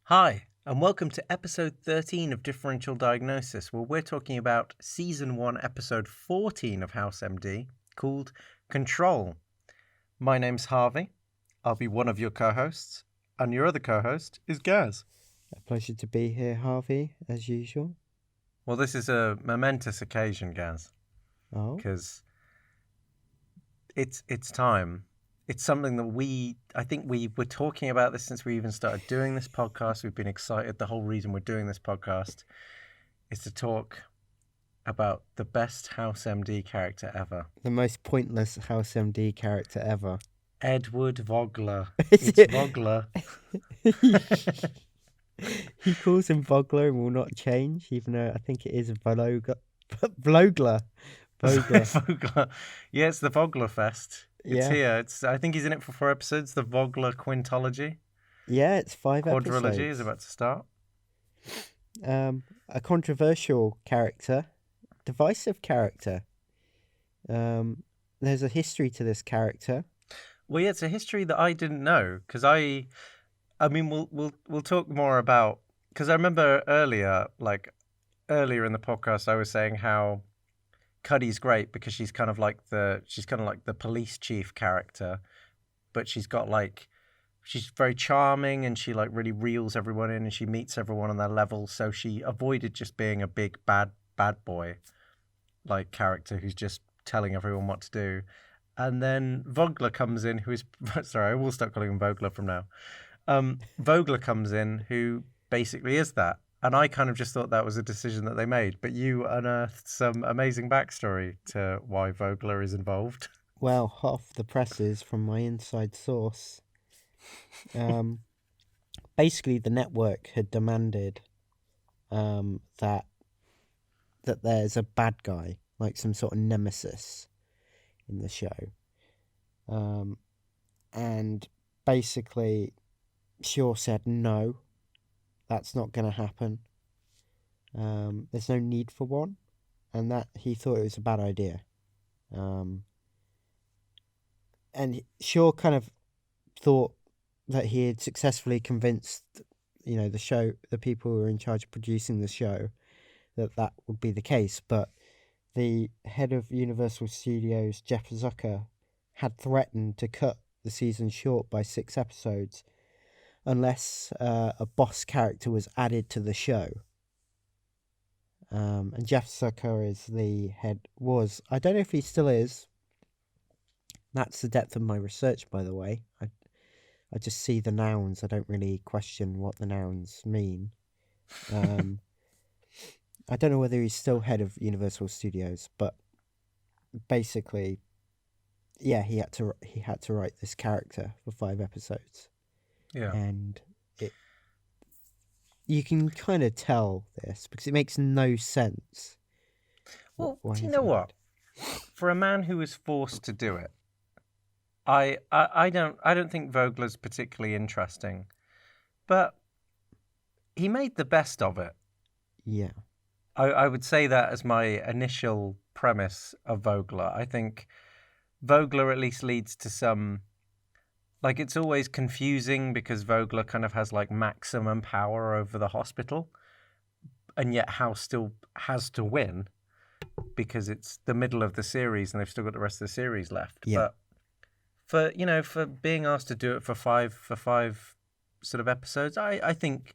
Hi, and welcome to episode 13 of Differential Diagnosis, where we're talking about season 1, episode 14 of House MD, called Control. My name's Harvey. I'll be one of your co-hosts, and your other co-host is Gaz. A pleasure to be here, Harvey, as usual. Well, this is a momentous occasion, Gaz, Oh, because it's time. It's something that I think we were talking about this since we even started doing this podcast. We've been excited. The whole reason we're doing this podcast is to talk about the best House MD character ever. the most pointless House MD character ever. Edward Vogler. Is It's it? Vogler. He calls him Vogler and will not change, even though I think it is Vogler. Vogler. Vogler. Yeah, it's the Vogler Fest. It's Yeah. here. I think he's in it for 4 episodes. The Vogler Quintology. Yeah, it's 5 Quadrilogy episodes. is about to start. A controversial character, divisive character. There's a history to this character. Well, yeah, it's a history that I didn't know because I mean, we'll talk more about, because I remember earlier in the podcast, I was saying how Cuddy's great because she's kind of like the police chief character, but she's very charming and she like really reels everyone in and she meets everyone on their level. So she avoided just being a big bad boy like character who's just telling everyone what to do. And then Vogler comes in, who is sorry, I will start calling him Vogler from now. Vogler comes in, who basically is that. And I kind of just thought that was a decision that they made. But you unearthed some amazing backstory to why Vogler is involved. Well, half the press is from my inside source. Basically, the network had demanded that there's a bad guy, like some sort of nemesis in the show. And basically, Shaw said, no, that's not going to happen. There's no need for one. And that he thought it was a bad idea. And Shaw kind of thought that he had successfully convinced, the people who were in charge of producing the show, that would be the case. But the head of Universal Studios, Jeff Zucker, had threatened to cut the season short by 6 episodes unless a boss character was added to the show. And Jeff Zucker is the head, I don't know if he still is. That's the depth of my research, by the way. I just see the nouns. I don't really question what the nouns mean. I don't know whether he's still head of Universal Studios, but basically, yeah, he had to write this character for 5 episodes. Yeah. And you can kind of tell this because it makes no sense. Well, do you know what? For a man who was forced to do it, I don't think Vogler's particularly interesting, but he made the best of it. Yeah. I would say that as my initial premise of Vogler. I think Vogler at least leads to some, like, it's always confusing because Vogler kind of has like maximum power over the hospital, and yet House still has to win because it's the middle of the series and they've still got the rest of the series left. Yeah. But for being asked to do it for five sort of episodes, I think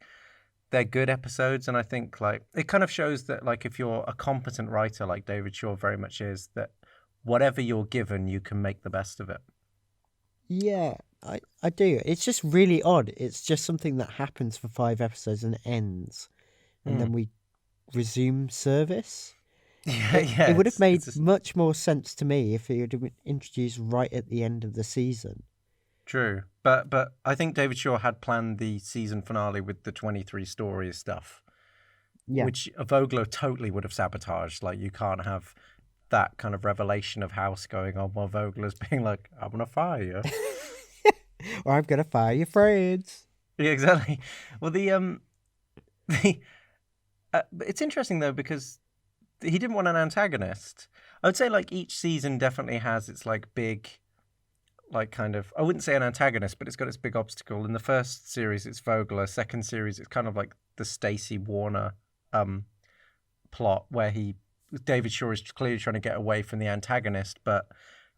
they're good episodes, and I think like it kind of shows that like if you're a competent writer like David Shaw very much is, that whatever you're given, you can make the best of it. Yeah, I do. It's just really odd. It's just something that happens for 5 episodes and ends, and then we resume service. Yeah, It would have made much more sense to me if it had been introduced right at the end of the season. True, but I think David Shaw had planned the season finale with the 23 stories stuff, Yeah. which Vogler totally would have sabotaged. Like, you can't have that kind of revelation of House going on while Vogler's being like, I'm going to fire you. Or I'm going to fire your friends. Yeah, exactly. Well, it's interesting, though, because he didn't want an antagonist. I would say, like, each season definitely has its, like, big, like kind of, I wouldn't say an antagonist, but it's got its big obstacle. In the first series, it's Vogler. Second series, it's kind of like the Stacey Warner plot where David Shaw is clearly trying to get away from the antagonist, but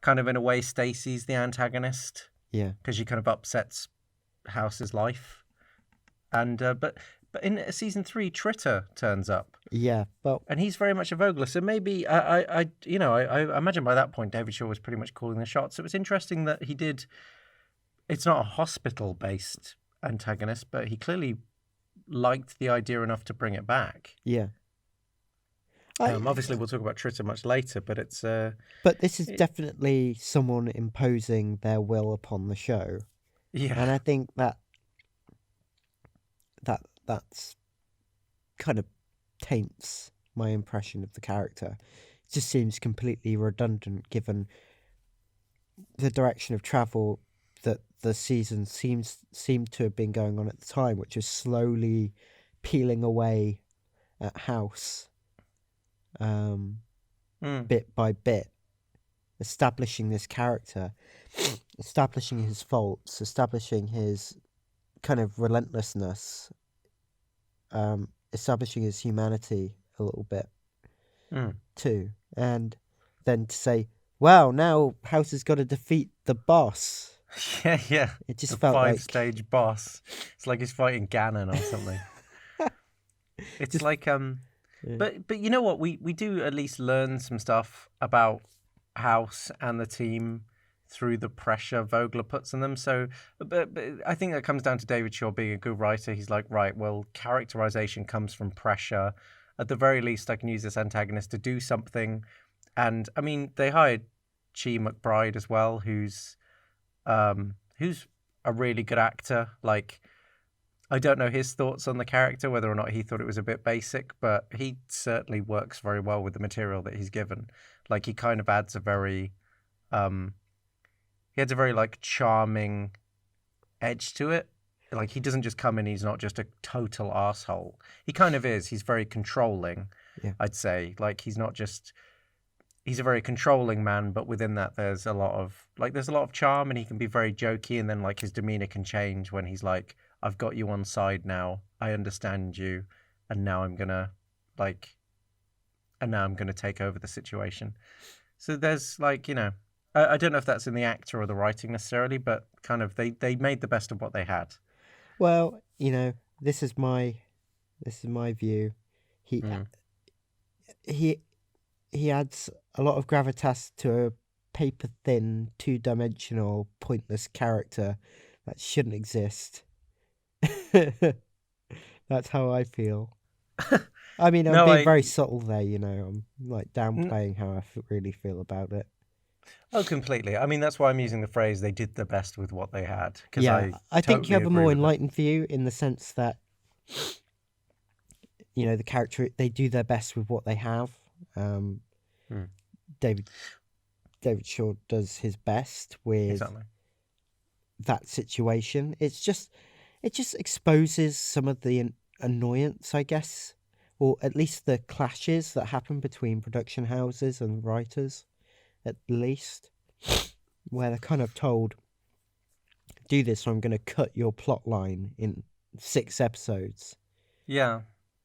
kind of in a way, Stacey's the antagonist. Yeah. Because she kind of upsets House's life. And but in season 3, Tritter turns up. Yeah, but and he's very much a Vogler. So maybe I imagine by that point David Shaw was pretty much calling the shots. So it was interesting that he did. It's not a hospital-based antagonist, but he clearly liked the idea enough to bring it back. Yeah. Obviously, we'll talk about Tritter much later, but it's. But this is definitely someone imposing their will upon the show. Yeah. And I think that's kind of taints my impression of the character. It just seems completely redundant given the direction of travel that the season seemed to have been going on at the time, which was slowly peeling away at House, bit by bit, establishing this character, establishing his faults, establishing his kind of relentlessness, establishing his humanity a little bit too, and then to say, "Wow, now House has got to defeat the boss." Yeah. It just the felt like 5-stage boss. It's like he's fighting Ganon or something. It's like But you know what? We do at least learn some stuff about House and the team through the pressure Vogler puts on them. So, but I think that comes down to David Shaw being a good writer. He's like, right, well, characterization comes from pressure. At the very least, I can use this antagonist to do something. And I mean, they hired Chi McBride as well, who's a really good actor. Like, I don't know his thoughts on the character, whether or not he thought it was a bit basic, but he certainly works very well with the material that he's given. Like, he kind of adds a very, he adds a very, like, charming edge to it. Like, he doesn't just come in, he's not just a total asshole. He kind of is. He's very controlling, I'd say. Like, he's not just, he's a very controlling man, but within that there's a lot of charm, and he can be very jokey, and then, like, his demeanor can change when he's like, I've got you on side now. I understand you, and now I'm gonna take over the situation. So there's, like, you know, I don't know if that's in the actor or the writing necessarily, but kind of they made the best of what they had. Well, you know, this is my view. He adds a lot of gravitas to a paper thin, 2-dimensional, pointless character that shouldn't exist. That's how I feel. I mean, I'm being very subtle there, you know. I'm like downplaying how I really feel about it. Oh, completely. I mean, that's why I'm using the phrase "they did the best with what they had." Yeah, I think you have a more enlightened view in the sense that, you know, the character, they do their best with what they have. David Shaw does his best with that situation. It just exposes some of the annoyance, I guess, or at least the clashes that happen between production houses and writers, at least, where they're kind of told, do this or I'm going to cut your plot line in 6 episodes. Yeah.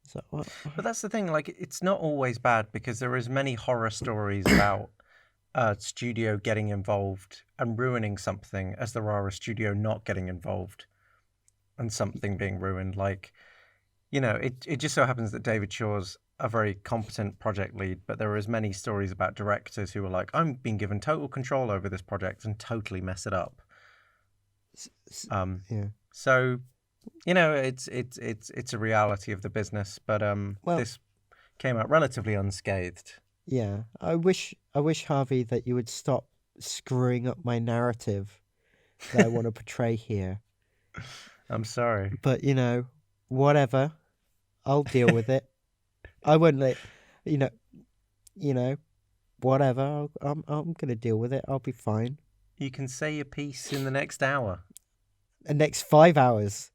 So, but that's the thing, like, it's not always bad, because there is many horror stories about a studio getting involved and ruining something, as there are a studio not getting involved and something being ruined. Like, you know, it just so happens that David Shaw's a very competent project lead, but there are as many stories about directors who are like, I'm being given total control over this project and totally mess it up. So, you know, it's a reality of the business, but this came out relatively unscathed. Yeah, I wish Harvey that you would stop screwing up my narrative that I want to portray here. I'm sorry, but you know, whatever, I'll deal with it. I won't let you know, whatever. I'm gonna deal with it. I'll be fine. You can say your piece in the next hour. The next 5 hours.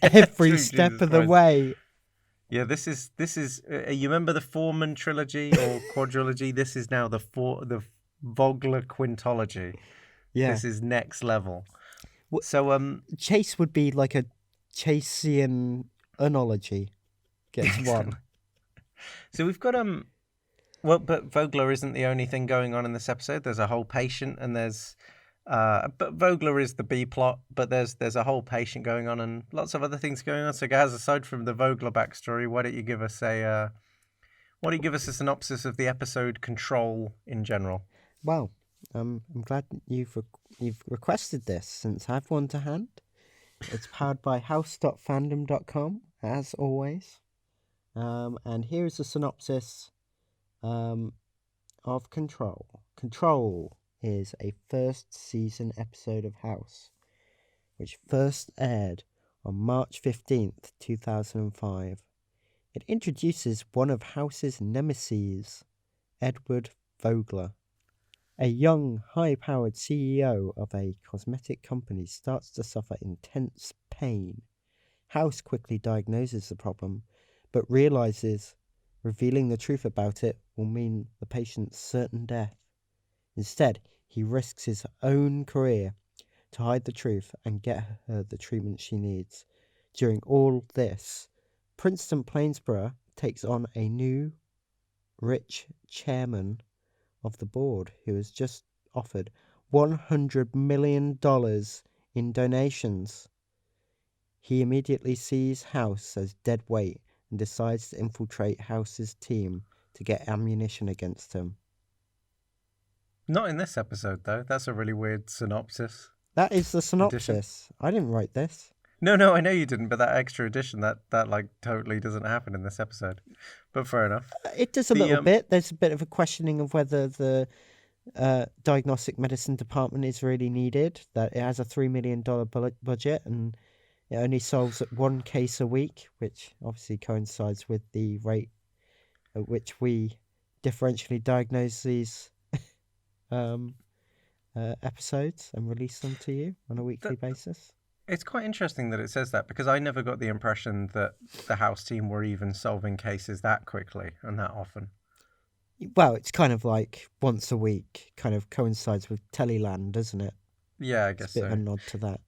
Every step of the way. Yeah, this is. You remember the Foreman trilogy or quadrilogy? This is now the Vogler quintology. Yeah. This is next level. Wh- So Chase would be like a Chasian analogy. Gets one. so we've got well, but Vogler isn't the only thing going on in this episode. There's a whole patient, and but Vogler is the B plot. But there's a whole patient going on, and lots of other things going on. So, guys, aside from the Vogler backstory, why don't you give us a synopsis of the episode Control in general? Well, I'm glad you've requested this, since I've one to hand. It's powered by house.fandom.com, as always. And here's a synopsis of Control. Control is a first season episode of House, which first aired on March 15th, 2005. It introduces one of House's nemeses, Edward Vogler. A young, high-powered CEO of a cosmetic company starts to suffer intense pain. House quickly diagnoses the problem, but realizes revealing the truth about it will mean the patient's certain death. Instead, he risks his own career to hide the truth and get her the treatment she needs. During all this, Princeton Plainsboro takes on a new, rich chairman of the board who has just offered $100 million in donations. He immediately sees House as dead weight and decides to infiltrate House's team to get ammunition against him. Not in this episode, though. That's a really weird synopsis. That is the synopsis. Addition. I didn't write this. No, I know you didn't, but that extra addition, that like totally doesn't happen in this episode. But fair enough. It does a little bit. There's a bit of a questioning of whether the diagnostic medicine department is really needed, that it has a $3 million budget and it only solves one case a week, which obviously coincides with the rate at which we differentially diagnose these episodes and release them to you on a weekly basis. It's quite interesting that it says that, because I never got the impression that the House team were even solving cases that quickly and that often. Well, it's kind of like once a week, kind of coincides with Teleland, doesn't it? Yeah, I guess so. It's a bit of a nod to that.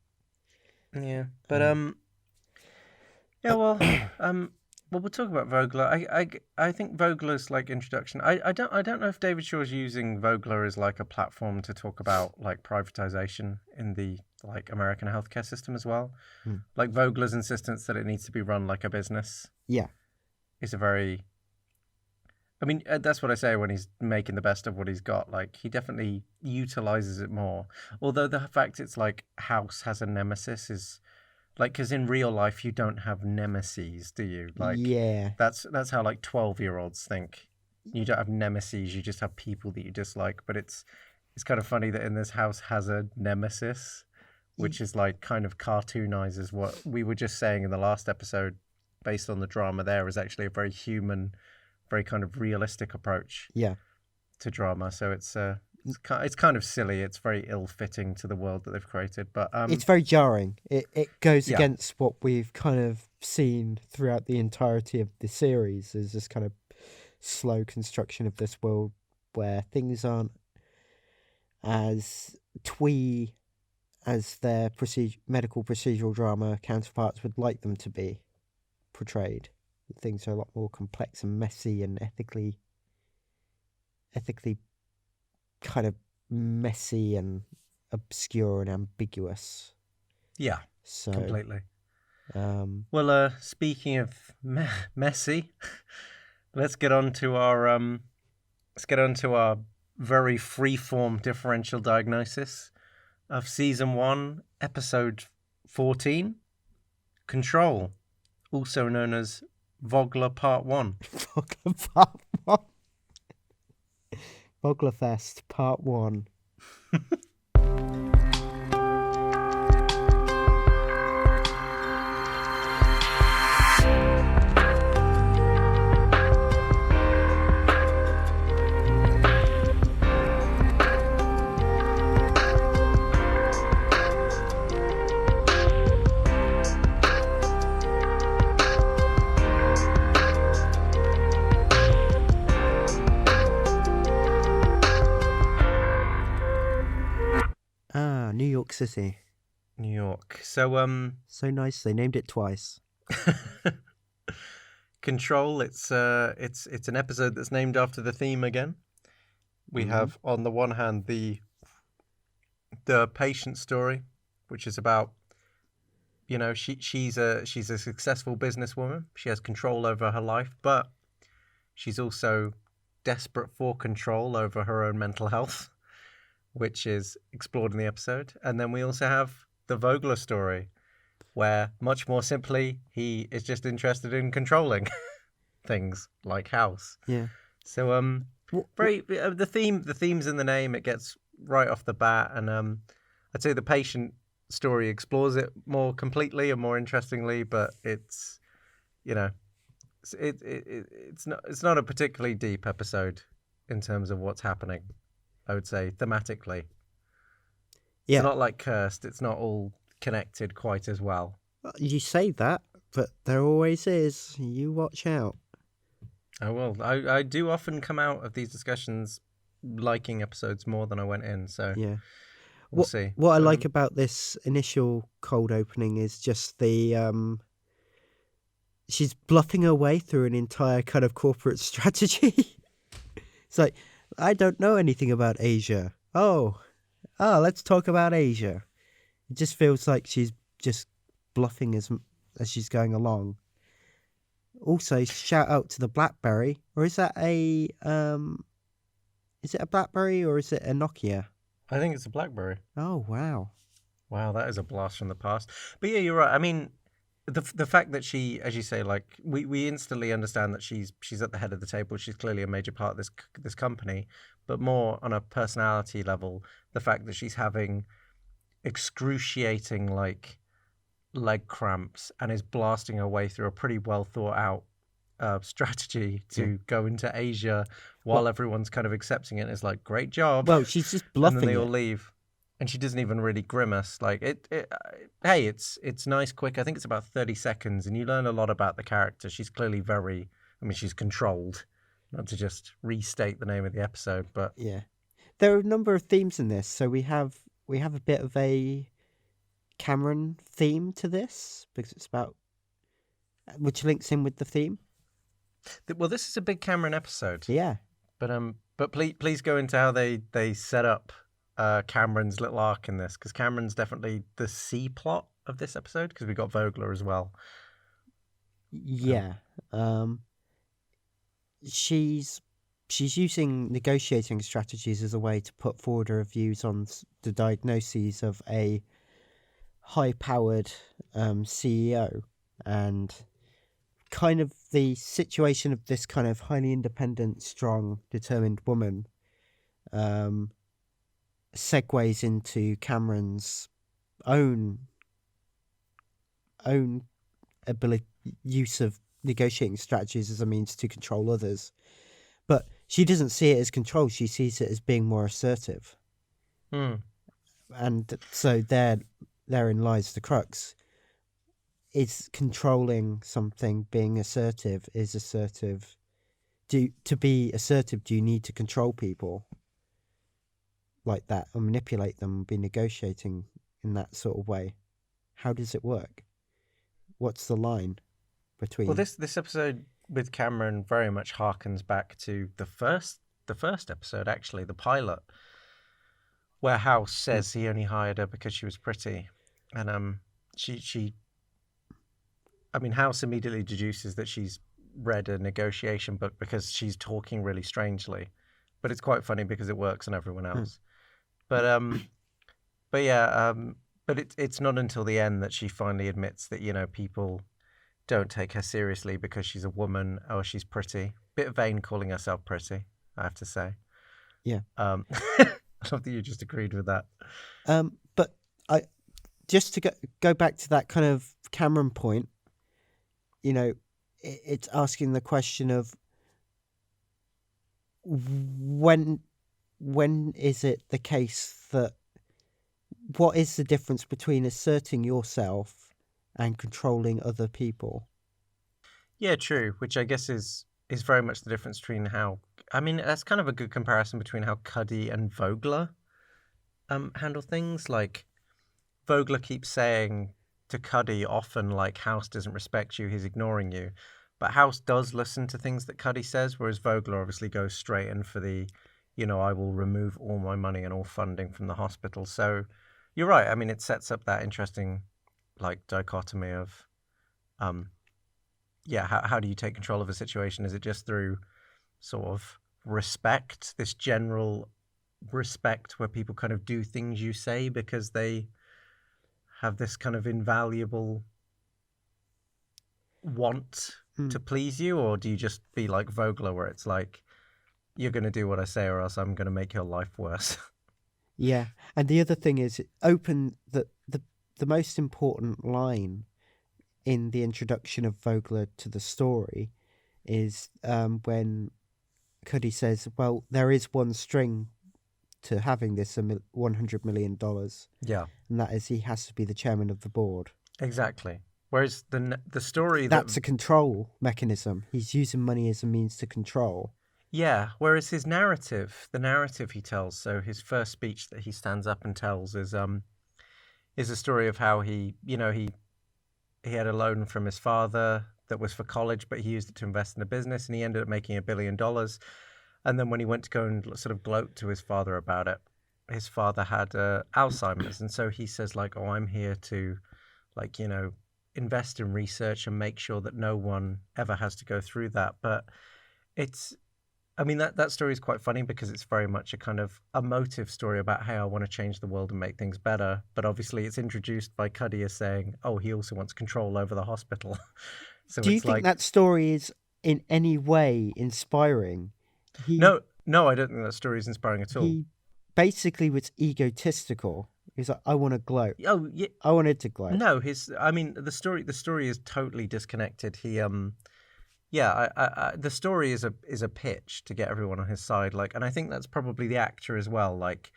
Yeah, but yeah, well, we'll talk about Vogler. I think Vogler's like introduction. I don't know if David Shaw's using Vogler as like a platform to talk about like privatization in the like American healthcare system as well. Like Vogler's insistence that it needs to be run like a business. Yeah, is a very. I mean, that's what I say when he's making the best of what he's got. Like, he definitely utilizes it more. Although the fact it's like House has a nemesis is like, because in real life you don't have nemesis, do you? Like, yeah, that's how like 12-year-olds think. You don't have nemesis, you just have people that you dislike. But it's kind of funny that in this House has a nemesis, which is like kind of cartoonizes what we were just saying in the last episode, based on the drama. There is actually a very human, very kind of realistic approach to drama. So it's kind of silly. It's very ill-fitting to the world that they've created. But it's very jarring. It goes against what we've kind of seen throughout the entirety of the series, is this kind of slow construction of this world where things aren't as twee as their medical procedural drama counterparts would like them to be portrayed. Things are a lot more complex and messy and ethically kind of messy and obscure and ambiguous. Yeah, so completely. Well, speaking of messy, let's get on to our very freeform differential diagnosis of season 1, episode 14, Control, also known as Vogler Part 1. Vogler Part 1. Voglerfest Part 1. City. New York. So So nice they named it twice. Control. It's an episode that's named after the theme again. We have on the one hand the patient story, which is about, you know, she's a successful businesswoman. She has control over her life, but she's also desperate for control over her own mental health, which is explored in the episode. And then we also have the Vogler story, where much more simply he is just interested in controlling things like house. Yeah. So the theme's in the name. It gets right off the bat, and I'd say the patient story explores it more completely and more interestingly, but it's, you know, it's not a particularly deep episode in terms of what's happening, I would say, thematically. Yeah. It's not like Cursed. It's not all connected quite as well. You say that, but there always is. You watch out. I will. I do often come out of these discussions liking episodes more than I went in, so Yeah. we'll see. What I like about this initial cold opening is just the she's bluffing her way through an entire kind of corporate strategy. It's like, I don't know anything about Asia. Oh, let's talk about Asia. It just feels like she's just bluffing as she's going along. Also, shout out to the BlackBerry, or is that a is it a BlackBerry or is it a Nokia? I think it's a BlackBerry. Oh wow! Wow, that is a blast from the past. But yeah, you're right. I mean, the fact that she, as you say, like we instantly understand that she's at the head of the table. She's clearly a major part of this company. But more on a personality level, the fact that she's having excruciating like leg cramps and is blasting her way through a pretty well thought out strategy to go into Asia while everyone's kind of accepting it. And it's like, great job. Well, she's just bluffing. And then they all leave, and she doesn't even really grimace. Like hey, it's nice, quick. I think it's about 30 seconds, and you learn a lot about the character. She's clearly very. I mean, she's controlled. Not to just restate the name of the episode, but yeah, there are a number of themes in this. So we have a bit of a Cameron theme to this because it's about, which links in with the theme. Well, this is a big Cameron episode. Yeah, but please go into how they set up Cameron's little arc in this, because Cameron's definitely the C plot of this episode, because we got Vogler as well. Yeah, she's using negotiating strategies as a way to put forward her views on the diagnoses of a high-powered CEO, and kind of the situation of this kind of highly independent, strong, determined woman segues into Cameron's own use of negotiating strategies as a means to control others. But she doesn't see it as control. She sees it as being more assertive. And so therein lies the crux. Is controlling something, being assertive, is assertive. To be assertive, do you need to control people like that and manipulate them, be negotiating in that sort of way? How does it work? What's the line between? Well, this episode with Cameron very much harkens back to the first episode, actually, the pilot, where House says he only hired her because she was pretty, and she I mean, House immediately deduces that she's read a negotiation book because she's talking really strangely, but it's quite funny because it works on everyone else. But it's not until the end that she finally admits that, you know, people don't take her seriously because she's a woman or she's pretty. Bit vain calling herself pretty, I have to say. Yeah. I don't think you just agreed with that. But I just to go back to that kind of Cameron point, you know, it's asking the question of when is it the case that, what is the difference between asserting yourself and controlling other people? Yeah, true. Which I guess is very much the difference between how, I mean, that's kind of a good comparison between how Cuddy and Vogler handle things. Like, Vogler keeps saying to Cuddy often, like, House doesn't respect you, he's ignoring you. But House does listen to things that Cuddy says, whereas Vogler obviously goes straight in for the, I will remove all my money and all funding from the hospital. So you're right. I mean, it sets up that interesting, like, dichotomy of, how do you take control of a situation? Is it just through sort of respect, this general respect where people kind of do things you say because they have this kind of invaluable want to please you, or do you just be like Vogler where it's like, you're going to do what I say or else I'm going to make your life worse? Yeah, and the other thing is, the most important line in the introduction of Vogler to the story is when Cuddy says, well, there is one string to having this $100 million, Yeah, and that is he has to be the chairman of the board. exactly. Whereas the story That's a control mechanism. He's using money as a means to control. Yeah, whereas the narrative he tells, so his first speech that he stands up and tells is a story of how he had a loan from his father that was for college, but he used it to invest in a business, and he ended up making $1 billion. And then when he went to go and sort of gloat to his father about it, his father had Alzheimer's, and so he says like, "Oh, I'm here to, like, invest in research and make sure that no one ever has to go through that." But it's I mean, that story is quite funny because it's very much a kind of emotive story about, hey, I want to change the world and make things better. But obviously it's introduced by Cuddy as saying, oh, he also wants control over the hospital. So Do you it's think like, that story is in any way inspiring? no, I don't think that story is inspiring at all. He basically was egotistical. He's like, I want to gloat. Oh, yeah. I wanted to gloat. No, the story is totally disconnected. The story is a pitch to get everyone on his side. Like, and I think that's probably the actor as well. Like,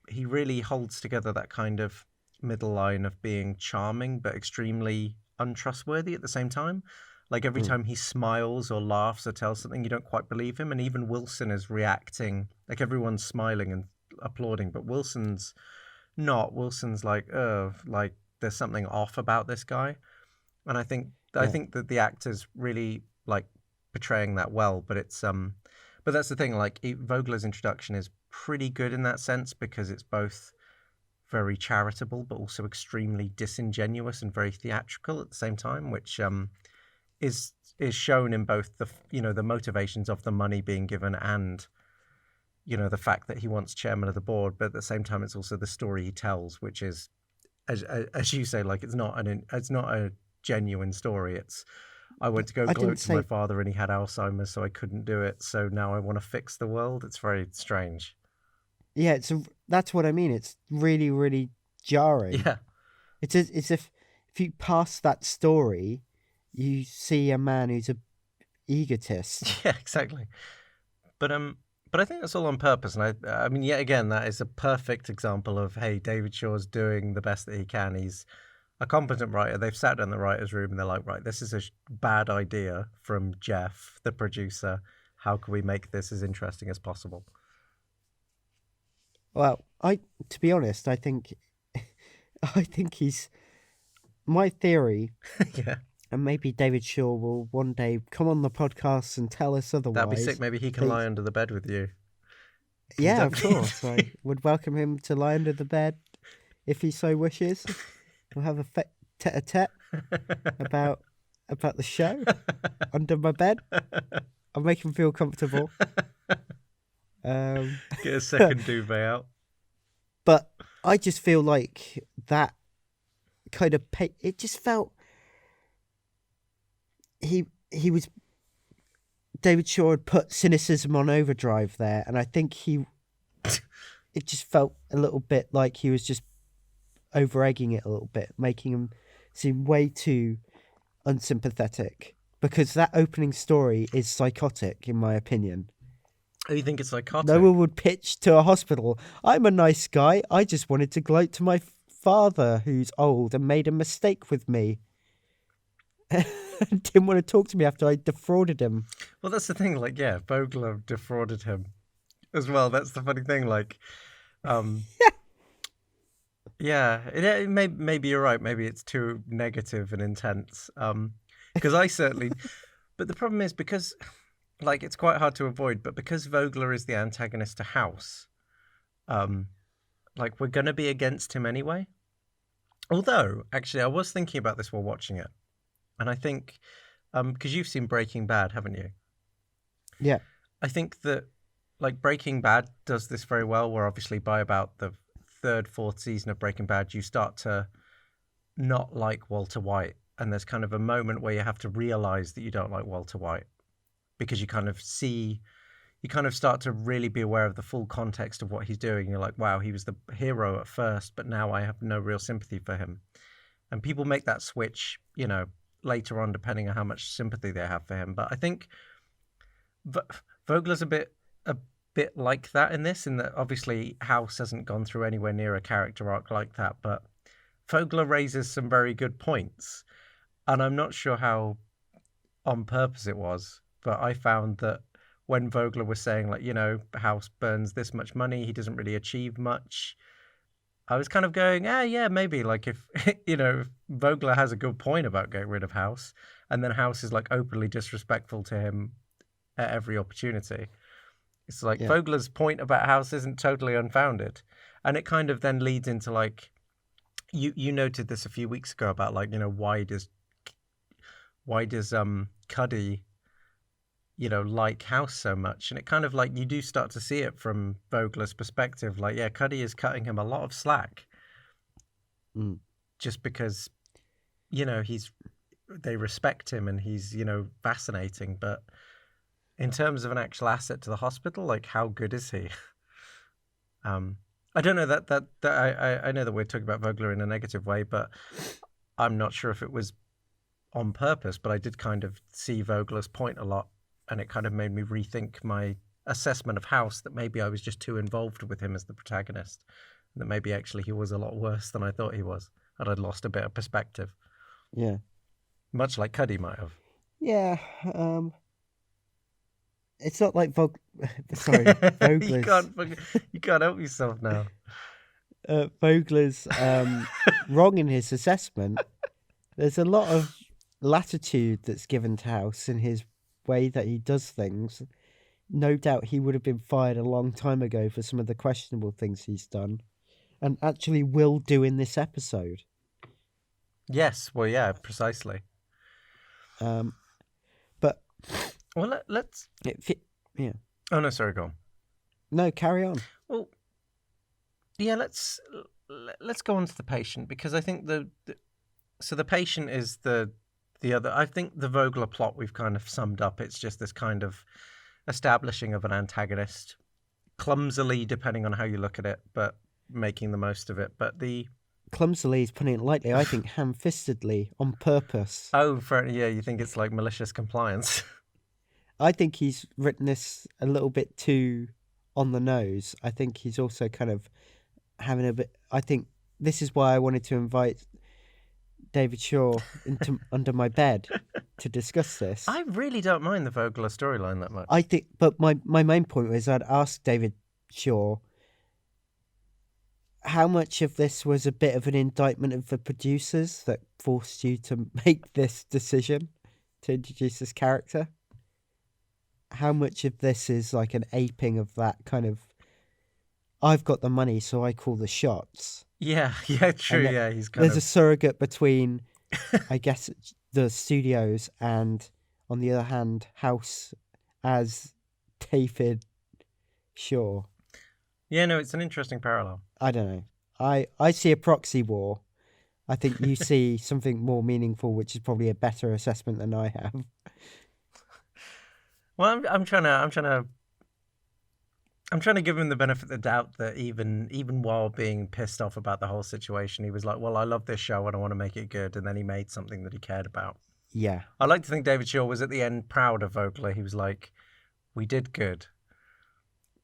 he really holds together that kind of middle line of being charming but extremely untrustworthy at the same time. Like, every time he smiles or laughs or tells something, you don't quite believe him. And even Wilson is reacting. Like, everyone's smiling and applauding, but Wilson's not. Wilson's like, like there's something off about this guy. And I think that the actor's really like portraying that well. But but that's the thing. Like, Vogler's introduction is pretty good in that sense because it's both very charitable but also extremely disingenuous and very theatrical at the same time, which is shown in both the motivations of the money being given and the fact that he wants chairman of the board. But at the same time, it's also the story he tells, which is, as you say, like, it's not a genuine story. It's, I went to go gloat to my father and he had Alzheimer's, so I couldn't do it. So now I want to fix the world. It's very strange. Yeah, that's what I mean. It's really, really jarring. Yeah. It's as if you pass that story, you see a man who's a egotist. Yeah, exactly. But I think that's all on purpose, and I mean, yet again, that is a perfect example of, hey, David Shaw's doing the best that he can. He's a competent writer. They've sat down in the writer's room and they're like, right, this is a bad idea from Jeff, the producer. How can we make this as interesting as possible? Well, to be honest, I think he's my theory. Yeah. And maybe David Shaw will one day come on the podcast and tell us otherwise. That'd be sick. Maybe he can lie under the bed with you. Yeah, of course. I would welcome him to lie under the bed if he so wishes. We'll have a tete-a-tete about the show under my bed. I'll make him feel comfortable. Get a second duvet out. But I just feel like that kind of it just felt he was David Shaw had put cynicism on overdrive there, and I think it just felt a little bit like he was just over-egging it a little bit, making him seem way too unsympathetic, because that opening story is psychotic in my opinion. Oh, you think it's psychotic? No one would pitch to a hospital, I'm a nice guy, I just wanted to gloat to my father who's old and made a mistake with me. Didn't want to talk to me after I defrauded him. Well, that's the thing. Like, yeah, Vogler defrauded him as well. That's the funny thing. Like, Yeah, maybe you're right. Maybe it's too negative and intense. Because I certainly, but the problem is because, like, it's quite hard to avoid. But because Vogler is the antagonist to House, um, like we're gonna be against him anyway. Although, actually, I was thinking about this while watching it, and I think, because you've seen Breaking Bad, haven't you? Yeah. I think that, like, Breaking Bad does this very well, where obviously by about the third, fourth season of Breaking Bad, you start to not like Walter White. And there's kind of a moment where you have to realize that you don't like Walter White because you kind of start to really be aware of the full context of what he's doing. You're like, wow, he was the hero at first, but now I have no real sympathy for him. And people make that switch, later on, depending on how much sympathy they have for him. But I think Vogler's a bit like that in this, in that obviously House hasn't gone through anywhere near a character arc like that, but Vogler raises some very good points. And I'm not sure how on purpose it was, but I found that when Vogler was saying, like, House burns this much money, he doesn't really achieve much, I was kind of going, yeah, maybe, like, if, if Vogler has a good point about getting rid of House, and then House is, like, openly disrespectful to him at every opportunity. It's like Vogler's point about House isn't totally unfounded. And it kind of then leads into, like, you noted this a few weeks ago about, like, why does Cuddy, like House so much? And it kind of, like, you do start to see it from Vogler's perspective. Like, yeah, Cuddy is cutting him a lot of slack. Just because, they respect him and he's, fascinating. But in terms of an actual asset to the hospital, like, how good is he? I don't know that I know that we're talking about Vogler in a negative way, but I'm not sure if it was on purpose, but I did kind of see Vogler's point a lot, and it kind of made me rethink my assessment of House, that maybe I was just too involved with him as the protagonist, that maybe actually he was a lot worse than I thought he was, and I'd lost a bit of perspective. Yeah. Much like Cuddy might have. Yeah. It's not like Vogler's. You can't help yourself now. Vogler's wrong in his assessment. There's a lot of latitude that's given to House in his way that he does things. No doubt he would have been fired a long time ago for some of the questionable things he's done, and actually will do in this episode. Yes, well, yeah, precisely. But well, let's. Yeah. Oh no, sorry, go on. No, carry on. Well, yeah, let's go on to the patient, because I think the patient is the other. I think the Vogler plot we've kind of summed up. It's just this kind of establishing of an antagonist, clumsily, depending on how you look at it, but making the most of it. But clumsily is putting it lightly. I think ham-fistedly, on purpose. Oh, you think it's like malicious compliance? I think he's written this a little bit too on the nose. I think he's also kind of having a bit. I think this is why I wanted to invite David Shaw into under my bed to discuss this. I really don't mind the Vogler storyline that much. I think, but my main point was I'd ask David Shaw how much of this was a bit of an indictment of the producers that forced you to make this decision to introduce this character. How much of this is like an aping of that kind of, I've got the money, so I call the shots. Yeah, true. Yeah, he's kind there's a surrogate between, I guess, the studios and, on the other hand, House as David Shaw. Yeah, no, it's an interesting parallel. I don't know. I see a proxy war. I think you see something more meaningful, which is probably a better assessment than I have. Well, I'm trying to give him the benefit of the doubt that even while being pissed off about the whole situation, he was like, well, I love this show and I want to make it good, and then he made something that he cared about. Yeah. I like to think David Shaw was at the end proud of Vogler. He was like, we did good.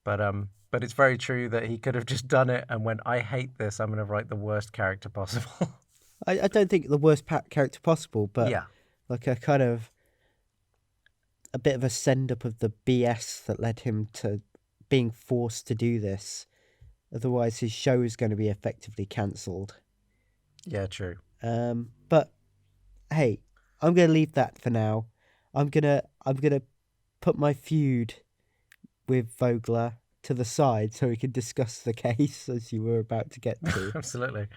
But it's very true that he could have just done it and went, I hate this, I'm going to write the worst character possible. I don't think the worst character possible, but yeah, like a kind of a bit of a send up of the BS that led him to being forced to do this Otherwise, his show is going to be effectively cancelled. Yeah, true. But hey, I'm going to leave that for now. I'm gonna put my feud with Vogler to the side so we can discuss the case as you were about to get to. Absolutely.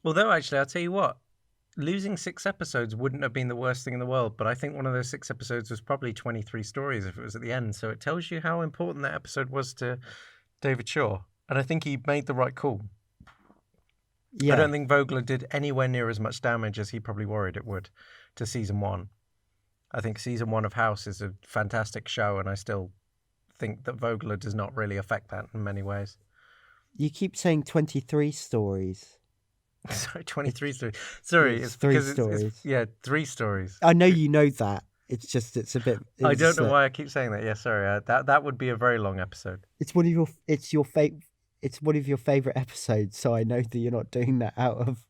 Although, actually, I'll tell you what, losing 6 episodes wouldn't have been the worst thing in the world, but I think one of those 6 episodes was probably 23 stories if it was at the end. So it tells you how important that episode was to David Shaw. And I think he made the right call. Yeah, I don't think Vogler did anywhere near as much damage as he probably worried it would to season 1. I think season 1 of House is a fantastic show, and I still think that Vogler does not really affect that in many ways. you keep saying 23 stories. Sorry, 23 stories. Sorry, It's it's 3 because stories. yeah, 3 stories. I know you know that. It's just it's a bit. I don't know why I keep saying that. Yeah, sorry. That would be a very long episode. It's one of your. It's your It's one of your favorite episodes, so I know that you're not doing that out of.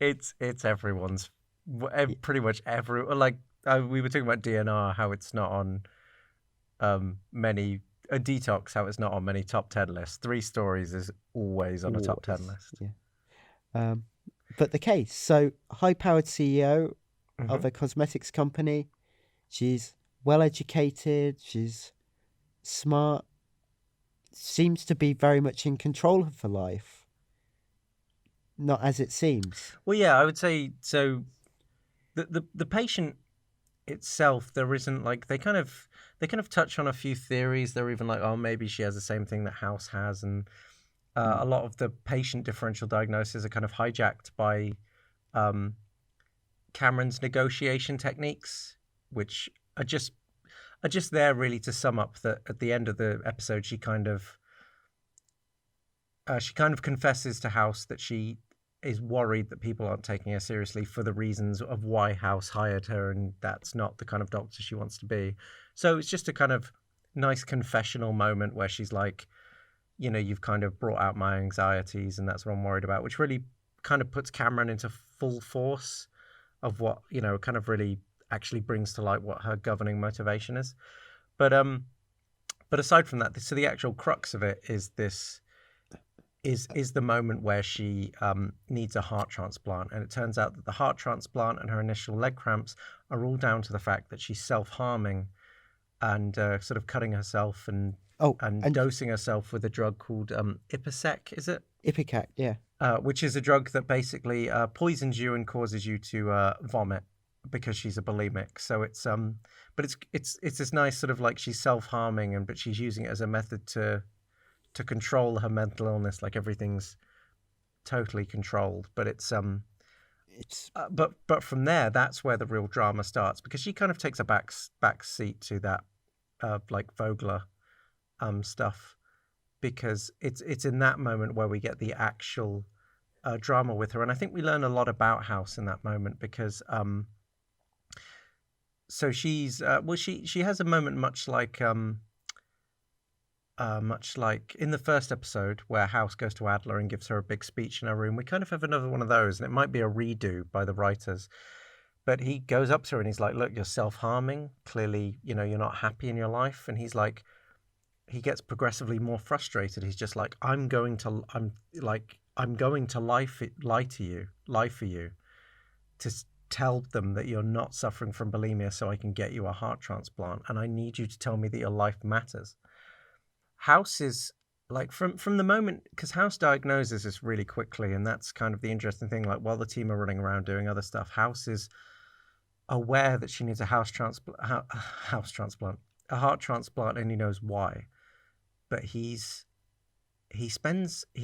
It's everyone's. Pretty much we were talking about DNR, how it's not on many Detox, how it's not on many top 10 lists. 3 stories is always on a top 10 list. Yeah. But the case. So, high-powered CEO of a cosmetics company. She's well educated. She's smart. Seems to be very much in control of her life. Not as it seems. Well, yeah, I would say so. The patient itself, there isn't like they kind of touch on a few theories. They're even like, oh, maybe she has the same thing that House has, and a lot of the patient differential diagnoses are kind of hijacked by Cameron's negotiation techniques, which are just there really to sum up that at the end of the episode she kind of confesses to House that she is worried that people aren't taking her seriously for the reasons of why House hired her, and that's not the kind of doctor she wants to be. So it's just a kind of nice confessional moment where she's like, you know, you've kind of brought out my anxieties and that's what I'm worried about, which really kind of puts Cameron into full force of what, you know, kind of really actually brings to light what her governing motivation is. But aside from that, so the actual crux of it is this is the moment where she needs a heart transplant, and it turns out that the heart transplant and her initial leg cramps are all down to the fact that she's self-harming and sort of cutting herself and dosing herself with a drug called Ipecac, is it? Ipecac, yeah. Which is a drug that basically poisons you and causes you to vomit because she's a bulimic. So it's but it's this nice sort of like she's self-harming but she's using it as a method to control her mental illness, like everything's totally controlled. But but from there, that's where the real drama starts, because she kind of takes a back seat to that like Vogler stuff, because it's in that moment where we get the actual drama with her, and I think we learn a lot about House in that moment, because so she's she has a moment much like in the first episode where House goes to Adler and gives her a big speech in her room. We kind of have another one of those, and it might be a redo by the writers. But he goes up to her and he's like, look, you're self-harming. Clearly, you know, you're not happy in your life. And he's like, he gets progressively more frustrated. He's just like, I'm going to lie for you to tell them that you're not suffering from bulimia so I can get you a heart transplant. And I need you to tell me that your life matters. House is like from the moment, because House diagnoses this really quickly, and that's kind of the interesting thing. Like while the team are running around doing other stuff, House is aware that she needs a heart transplant, and he knows why. But he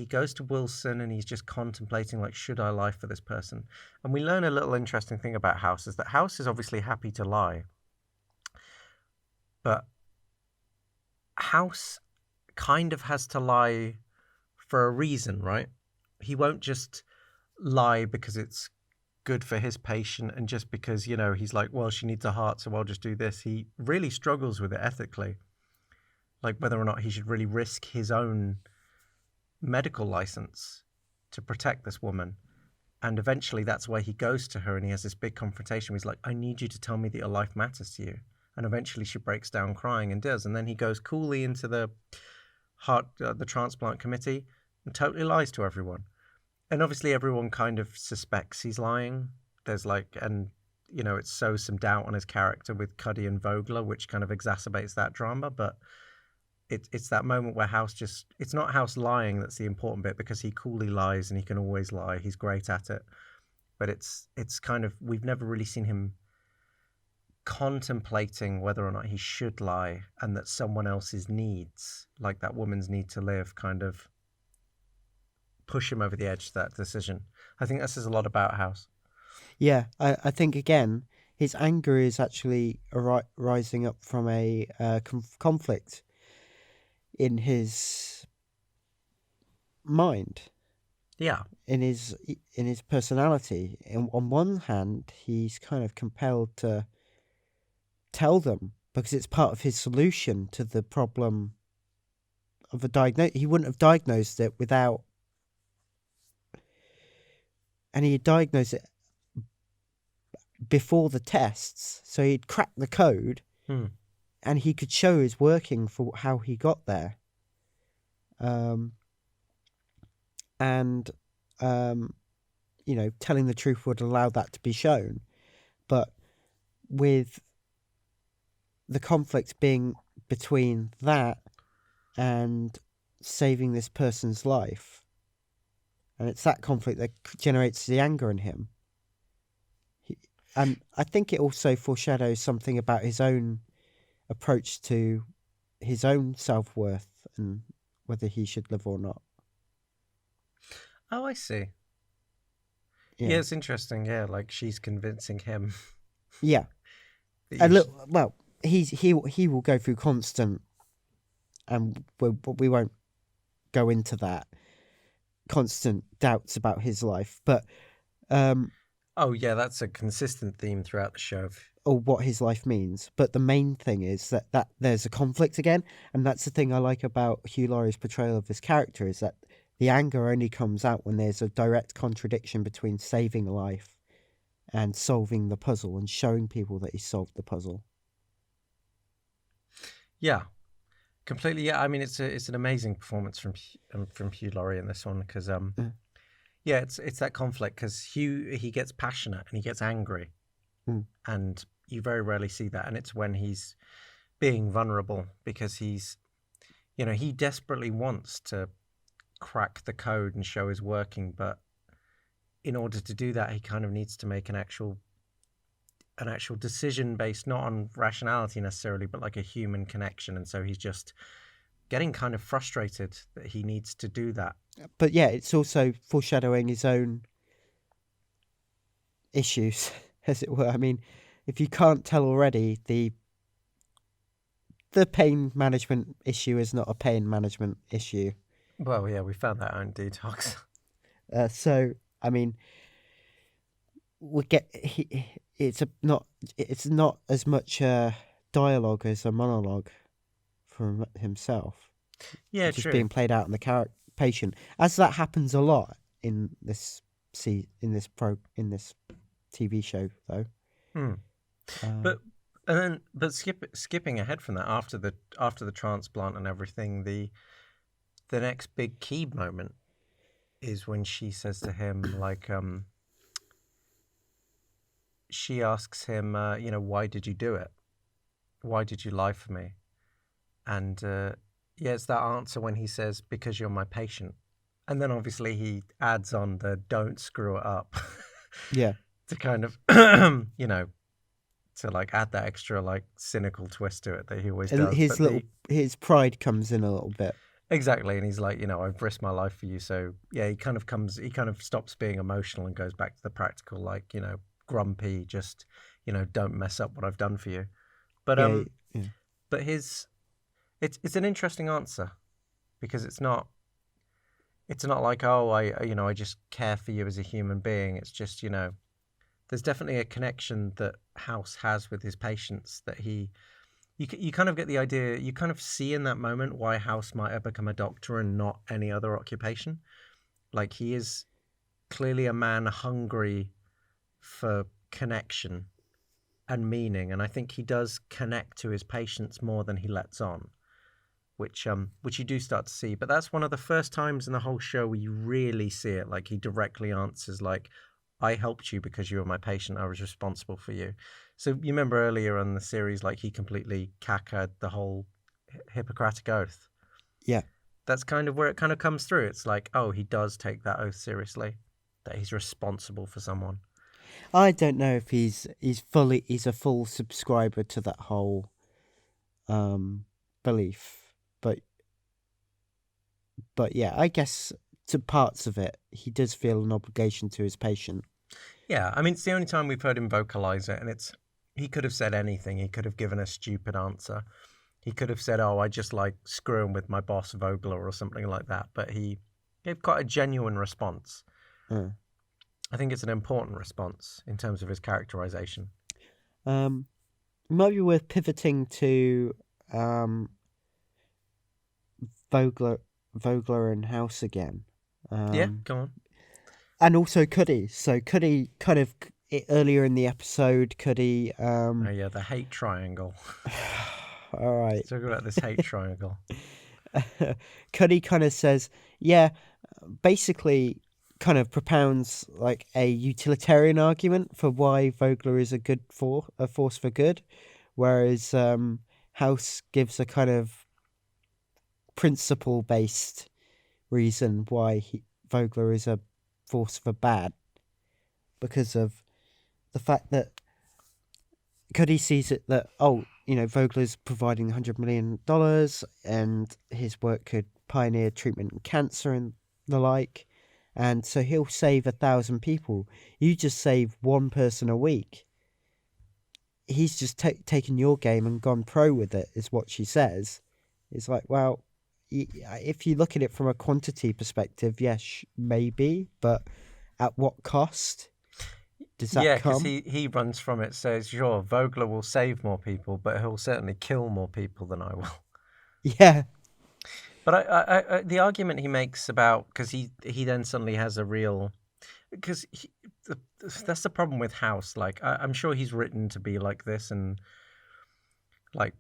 goes to Wilson and he's just contemplating, like, should I lie for this person? And we learn a little interesting thing about House, is that House is obviously happy to lie, but House kind of has to lie for a reason, right? He won't just lie because it's good for his patient and just because, you know, he's like, well, she needs a heart, so I'll just do this. He really struggles with it ethically, like whether or not he should really risk his own medical license to protect this woman. And eventually that's why he goes to her and he has this big confrontation where he's like, I need you to tell me that your life matters to you. And eventually she breaks down crying and does. And then he goes coolly into the the transplant committee, and totally lies to everyone. And obviously everyone kind of suspects he's lying. There's like, and it sows some doubt on his character with Cuddy and Vogler, which kind of exacerbates that drama. But it's that moment where it's not House lying that's the important bit, because he coolly lies and he can always lie. He's great at it. But it's kind of, we've never really seen him contemplating whether or not he should lie, and that someone else's needs, like that woman's need to live, kind of push him over the edge to that decision. I think this is a lot about House. Yeah, I think, again, his anger is actually rising up from a conflict in his mind, Yeah. in his personality. On one hand, he's kind of compelled to tell them because it's part of his solution to the problem of a diagnosis. He wouldn't have diagnosed it without, and he had diagnosed it before the tests, so he'd cracked the code, and he could show his working for how he got there. Telling the truth would allow that to be shown. But with the conflict being between that and saving this person's life, and it's that conflict that generates the anger in him. And I think it also foreshadows something about his own approach to his own self-worth and whether he should live or not. Oh, I see. Yeah, it's interesting. Yeah, like she's convincing him. Yeah. And look, well, he will go through constant, and we won't go into that, constant doubts about his life, but oh yeah, that's a consistent theme throughout the show. Or what his life means. But the main thing is that there's a conflict again, and that's the thing I like about Hugh Laurie's portrayal of this character, is that the anger only comes out when there's a direct contradiction between saving a life and solving the puzzle and showing people that he solved the puzzle. Yeah, completely. Yeah, I mean, it's an amazing performance from Hugh Laurie in this one, because yeah, it's that conflict, because Hugh, he gets passionate and he gets angry, and you very rarely see that, and it's when he's being vulnerable, because he's, he desperately wants to crack the code and show his working, but in order to do that, he kind of needs to make an actual decision based not on rationality necessarily, but like a human connection. And so he's just getting kind of frustrated that he needs to do that. But yeah, it's also foreshadowing his own issues, as it were. I mean, if you can't tell already, the pain management issue is not a pain management issue. Well, yeah, we found that out in Detox. So, I mean, it's not as much dialogue as a monologue from himself. Yeah, it's true. Just being played out in the patient, as that happens a lot in this TV show, though. But skipping ahead from that, after the transplant and everything, the next big key moment is when she says to him, like, she asks him, why did you do it? Why did you lie for me? And yeah, it's that answer when he says, because you're my patient. And then obviously he adds on the don't screw it up. Yeah. To kind of, to like add that extra like cynical twist to it that he always does. His pride comes in a little bit. Exactly, and he's like, I've risked my life for you, so yeah, he kind of stops being emotional and goes back to the practical, like, grumpy, just, don't mess up what I've done for you. But but it's an interesting answer, because it's not like, oh, I just care for you as a human being. It's just, there's definitely a connection that House has with his patients that you kind of get the idea, you kind of see in that moment why House might have become a doctor and not any other occupation. Like, he is clearly a man hungry for connection and meaning, and I think he does connect to his patients more than he lets on, which you do start to see. But that's one of the first times in the whole show where you really see it. Like he directly answers, like, "I helped you because you were my patient. I was responsible for you." So you remember earlier on the series, like he completely cacked the whole Hippocratic oath. Yeah. That's kind of where it kind of comes through. It's like, oh, he does take that oath seriously, that he's responsible for someone. I don't know if he's a full subscriber to that whole belief, but yeah, I guess to parts of it, he does feel an obligation to his patient. Yeah, I mean, it's the only time we've heard him vocalize it, and he could have said anything. He could have given a stupid answer. He could have said, "Oh, I just like screwing with my boss Vogler" or something like that. But he gave quite a genuine response. I think it's an important response in terms of his characterization. It might be worth pivoting to Vogler and House again. Yeah, go on. And also Cuddy. So Cuddy kind of earlier in the episode, Cuddy. Oh yeah, the hate triangle. All right. Let's talk about this hate triangle. Cuddy kind of says, yeah, basically kind of propounds like a utilitarian argument for why Vogler is a force for good, whereas House gives a kind of principle-based reason why Vogler is a force for bad, because of the fact that Cuddy sees it that, Vogler's providing $100 million and his work could pioneer treatment in cancer and the like, and so he'll save 1,000 people. You just save one person a week. He's just taken your game and gone pro with it, is what she says. It's like, well, if you look at it from a quantity perspective, yes, maybe, but at what cost does that come? Yeah, because he runs from it, says, sure, Vogler will save more people, but he'll certainly kill more people than I will. Yeah. But I the argument he makes about, because he then suddenly has a real, because that's the problem with House. Like I'm sure he's written to be like this, and like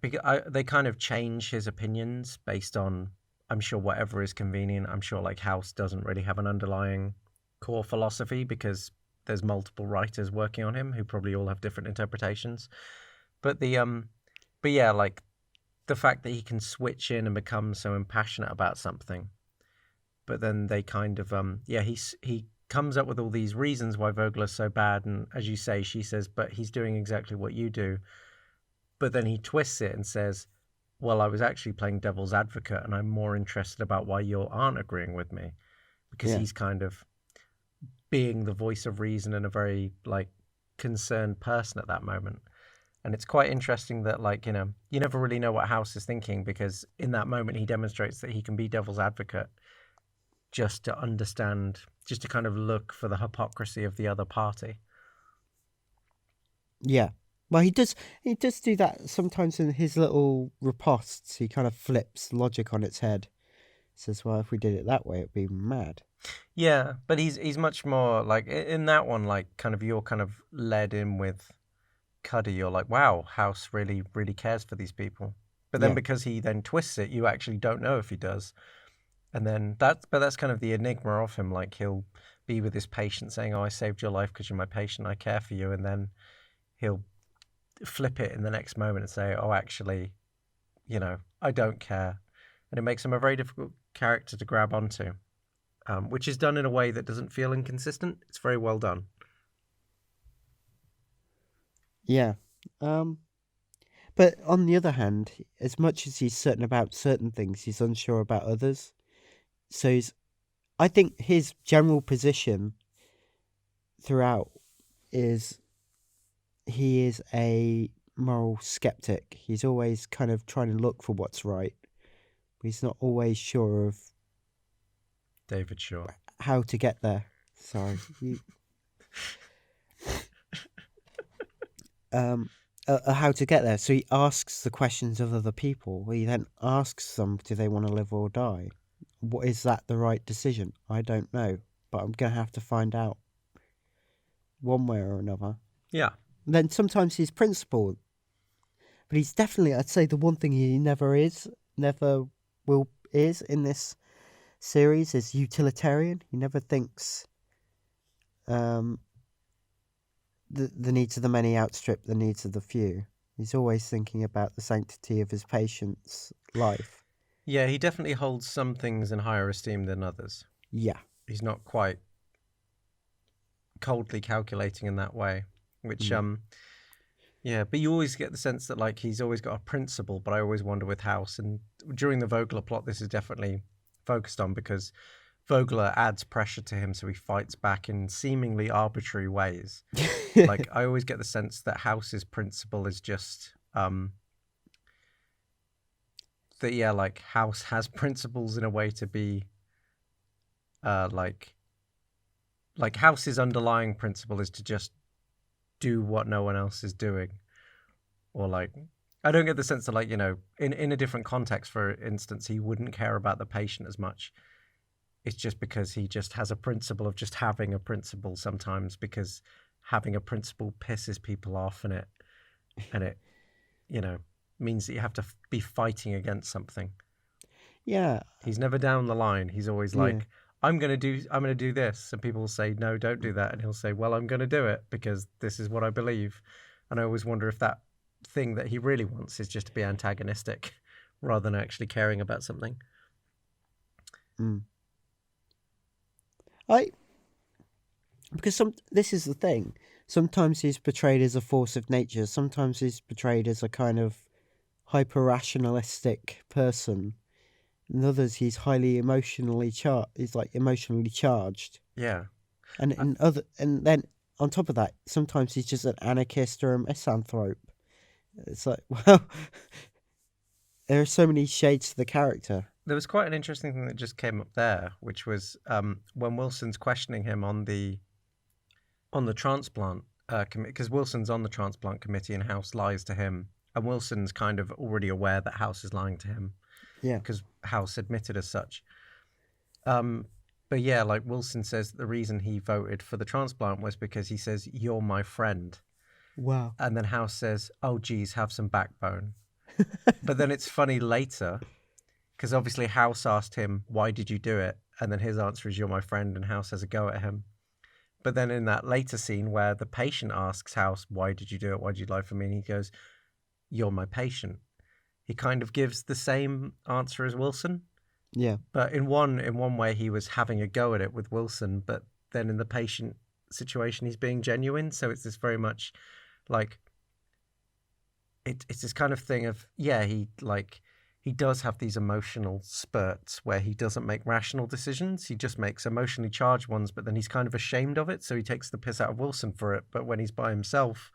they kind of change his opinions based on, I'm sure, whatever is convenient. I'm sure like House doesn't really have an underlying core philosophy because there's multiple writers working on him who probably all have different interpretations. But but yeah, like the fact that he can switch in and become so impassionate about something, but then they kind of he comes up with all these reasons why Vogler's so bad, and as you say, she says, but he's doing exactly what you do. But then he twists it and says, well, I was actually playing devil's advocate, and I'm more interested about why you aren't agreeing with me, because he's kind of being the voice of reason and a very like concerned person at that moment. And it's quite interesting that, like, you never really know what House is thinking, because in that moment he demonstrates that he can be devil's advocate just to understand, just to kind of look for the hypocrisy of the other party. Yeah. Well, he does do that sometimes in his little riposts. He kind of flips logic on its head. Says, well, if we did it that way, it'd be mad. Yeah, but he's much more like in that one, like kind of you're kind of led in with Cuddy. You're like, wow, House really, really cares for these people. But then because he then twists it, you actually don't know if he does. And then that's kind of the enigma of him. Like he'll be with his patient saying, oh, I saved your life because you're my patient. I care for you. And then he'll flip it in the next moment and say, oh, actually, I don't care. And it makes him a very difficult character to grab onto, which is done in a way that doesn't feel inconsistent. It's very well done. Yeah. But on the other hand, as much as he's certain about certain things, he's unsure about others. So I think his general position throughout is he is a moral skeptic. He's always kind of trying to look for what's right. But he's not always sure of David Shaw. How to get there. Sorry. How to get there. So he asks the questions of other people. He then asks them, do they want to live or die? What is that the right decision? I don't know, but I'm going to have to find out one way or another. Yeah. And then sometimes he's principled, but he's definitely, I'd say the one thing he never is, never Will is in this series is utilitarian. He never thinks the needs of the many outstrip the needs of the few. He's always thinking about the sanctity of his patient's life. Yeah, he definitely holds some things in higher esteem than others. Yeah. He's not quite coldly calculating in that way, which yeah, but you always get the sense that like he's always got a principle, but I always wonder with House, and during the Vogler plot this is definitely focused on because Vogler adds pressure to him so he fights back in seemingly arbitrary ways. Like I always get the sense that House's principle is just that yeah, like House has principles in a way to be like House's underlying principle is to just do what no one else is doing. Or like I don't get the sense that like, you know, in a different context, for instance, he wouldn't care about the patient as much. It's just because he just has a principle of just having a principle sometimes, because having a principle pisses people off, and it you know means that you have to be fighting against something. Yeah. He's never down the line. He's always Yeah. like, I'm gonna do this, and people will say, no, don't do that, and he'll say, well, I'm gonna do it because this is what I believe. And I always wonder if that thing that he really wants is just to be antagonistic rather than actually caring about something. Because this is the thing. Sometimes he's portrayed as a force of nature. Sometimes he's portrayed as a kind of hyper-rationalistic person. In others, he's highly emotionally charged. He's like emotionally charged. Yeah. And and then on top of that, sometimes he's just an anarchist or a misanthrope. It's like, well, there are so many shades to the character. There was quite an interesting thing that just came up there, which was when Wilson's questioning him on the transplant committee, because Wilson's on the transplant committee and House lies to him, and Wilson's kind of already aware that House is lying to him. Yeah. Because House admitted as such. But yeah, like Wilson says the reason he voted for the transplant was because he says, you're my friend. Wow. And then House says, oh, geez, have some backbone. But then it's funny later, because obviously House asked him, why did you do it? And then his answer is, you're my friend, and House has a go at him. But then in that later scene where the patient asks House, why did you do it? Why did you lie for me? And he goes, you're my patient. He kind of gives the same answer as Wilson. Yeah. But in one way, he was having a go at it with Wilson, but then in the patient situation, he's being genuine. So it's this very much like it's this kind of thing of, yeah, he does have these emotional spurts where he doesn't make rational decisions. He just makes emotionally charged ones, but then he's kind of ashamed of it. So he takes the piss out of Wilson for it. But when he's by himself,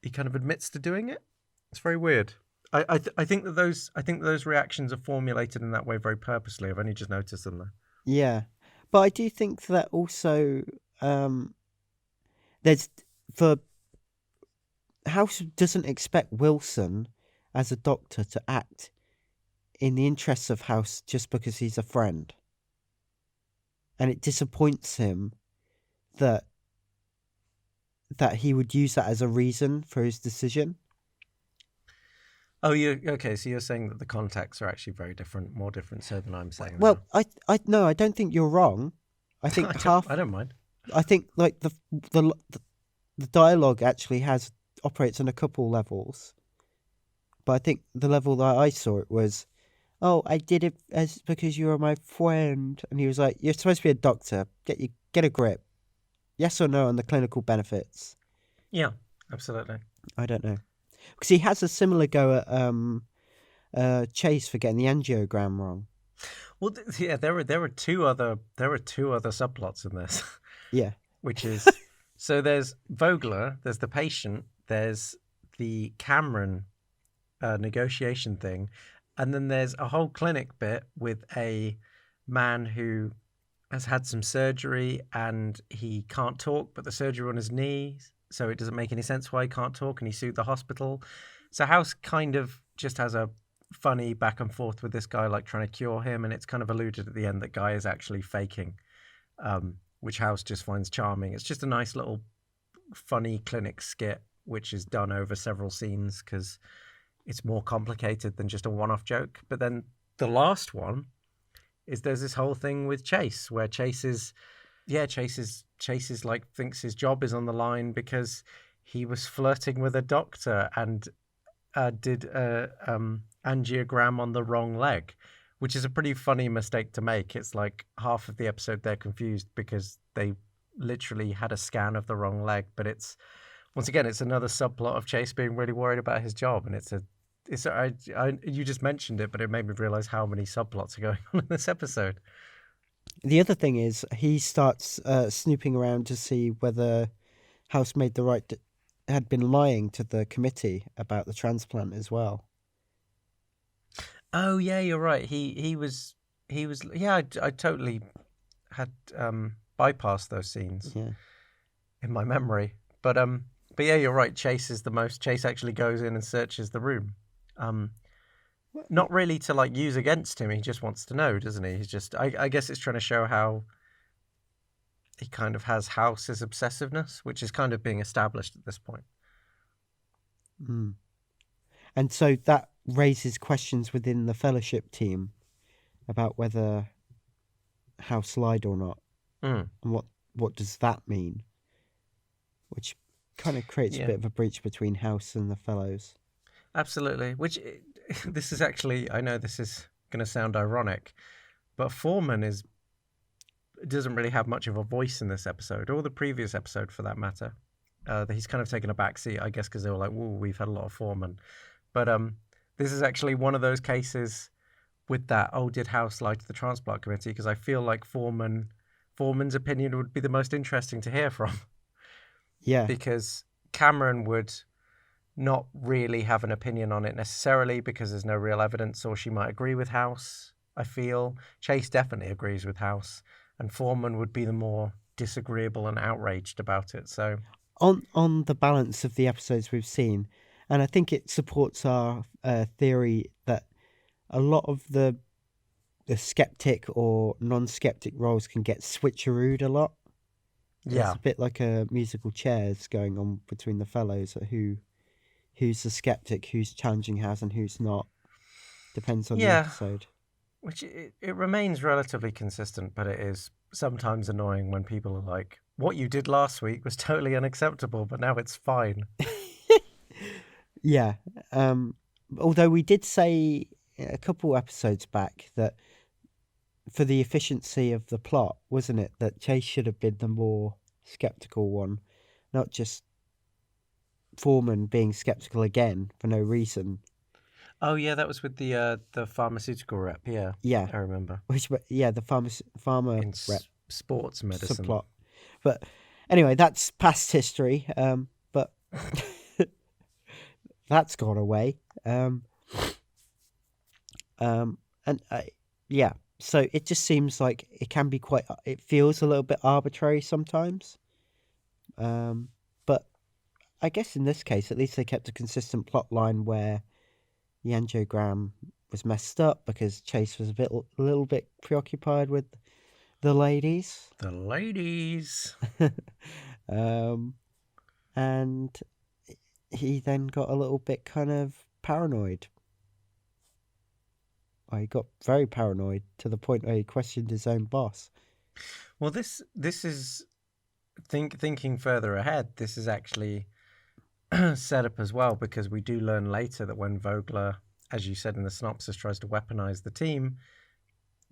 he kind of admits to doing it. It's very weird. I think that those reactions are formulated in that way very purposely. I've only just noticed them though. Yeah, but I do think that also there's for House doesn't expect Wilson as a doctor to act in the interests of House just because he's a friend, and it disappoints him that he would use that as a reason for his decision. Oh, okay. So you're saying that the contexts are actually very different, more different, so than I'm saying. Well, I no, I don't think you're wrong. I think I don't mind. I think like the dialogue actually operates on a couple levels, but I think the level that I saw it was, oh, I did it because you were my friend, and he was like, you're supposed to be a doctor. Get a grip. Yes or no on the clinical benefits? Yeah, absolutely. I don't know. Because he has a similar go at Chase for getting the angiogram wrong. Well, yeah, there are two other subplots in this. Yeah. Which is, so there's Vogler, there's the patient, there's the Cameron negotiation thing, and then there's a whole clinic bit with a man who has had some surgery and he can't talk, but the surgery on his knees. So it doesn't make any sense why he can't talk, and he sued the hospital. So House kind of just has a funny back and forth with this guy, like trying to cure him, and it's kind of alluded at the end that guy is actually faking, which House just finds charming. It's just a nice little funny clinic skit, which is done over several scenes because it's more complicated than just a one-off joke. But then the last one is there's this whole thing with Chase where Chase is like thinks his job is on the line because he was flirting with a doctor and did a angiogram on the wrong leg, which is a pretty funny mistake to make. It's like half of the episode they're confused because they literally had a scan of the wrong leg, but it's once again it's another subplot of Chase being really worried about his job, and you just mentioned it, but it made me realize how many subplots are going on in this episode. The other thing is he starts snooping around to see whether House made the right had been lying to the committee about the transplant as well. Oh yeah, you're right. He was yeah. I totally had bypassed those scenes in my memory, but yeah, you're right. Chase actually goes in and searches the room. Not really to like use against him. He just wants to know, doesn't he? He's just. I guess it's trying to show how he kind of has House's obsessiveness, which is kind of being established at this point. Mm. And so that raises questions within the Fellowship team about whether House lied or not, and what does that mean? Which kind of creates a bit of a breach between House and the Fellows. Absolutely. This is actually, I know this is going to sound ironic, but Foreman doesn't really have much of a voice in this episode, or the previous episode for that matter. He's kind of taken a backseat, I guess, because they were like, "Whoa, we've had a lot of Foreman." But this is actually one of those cases with that. Oh, did House lie to the transplant committee? Because I feel like Foreman's opinion would be the most interesting to hear from. Yeah. Because Cameron would not really have an opinion on it necessarily because there's no real evidence, or she might agree with House. I feel Chase definitely agrees with House, and Foreman would be the more disagreeable and outraged about it. So on the balance of the episodes we've seen, and I think it supports our theory that a lot of the skeptic or non-skeptic roles can get switcherooed a lot. Yeah, it's a bit like a musical chairs going on between the Fellows. Who's the skeptic, who's challenging House, and who's not. Depends on the episode. Which it remains relatively consistent, but it is sometimes annoying when people are like, "What you did last week was totally unacceptable, but now it's fine." Yeah. Although we did say a couple episodes back that for the efficiency of the plot, wasn't it, that Chase should have been the more skeptical one, not just Foreman being skeptical again for no reason. Oh yeah, that was with the pharmaceutical rep. Yeah, I remember. The farmer in rep sports medicine subplot. But anyway, that's past history. But that's gone away. So it just seems like it can be it feels a little bit arbitrary sometimes. But I guess in this case, at least they kept a consistent plot line where the angiogram was messed up because Chase was a little bit preoccupied with the ladies. The ladies. And he then got a little bit kind of paranoid. He got very paranoid to the point where he questioned his own boss. Well, this is thinking further ahead. This is actually set up as well, because we do learn later that when Vogler, as you said in the synopsis, tries to weaponize the team,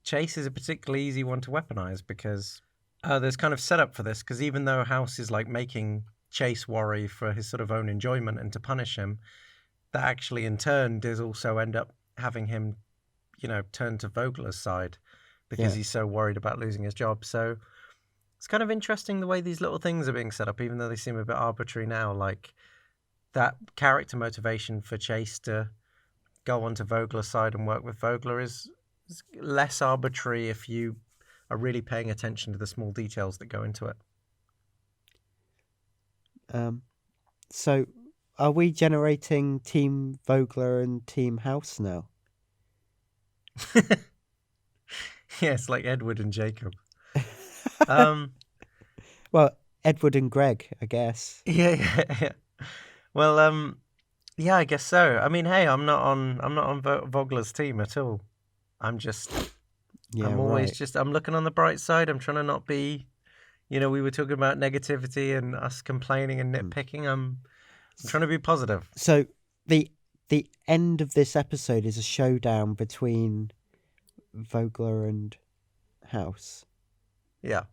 Chase is a particularly easy one to weaponize because there's kind of setup for this, because even though House is like making Chase worry for his sort of own enjoyment and to punish him, that actually in turn does also end up having him, turn to Vogler's side because he's so worried about losing his job. So it's kind of interesting the way these little things are being set up, even though they seem a bit arbitrary now. Like that character motivation for Chase to go onto Vogler's side and work with Vogler is less arbitrary if you are really paying attention to the small details that go into it. So are we generating Team Vogler and Team House now? Yes, like Edward and Jacob. Well, Edward and Greg, I guess. Yeah. Well, yeah, I guess so. I mean, hey, I'm not on Vogler's team at all. I'm just, Yeah, I'm always right. just, I'm looking on the bright side. I'm trying to not be, we were talking about negativity and us complaining and nitpicking. I'm trying to be positive. So the the end of this episode is a showdown between Vogler and House. Yeah.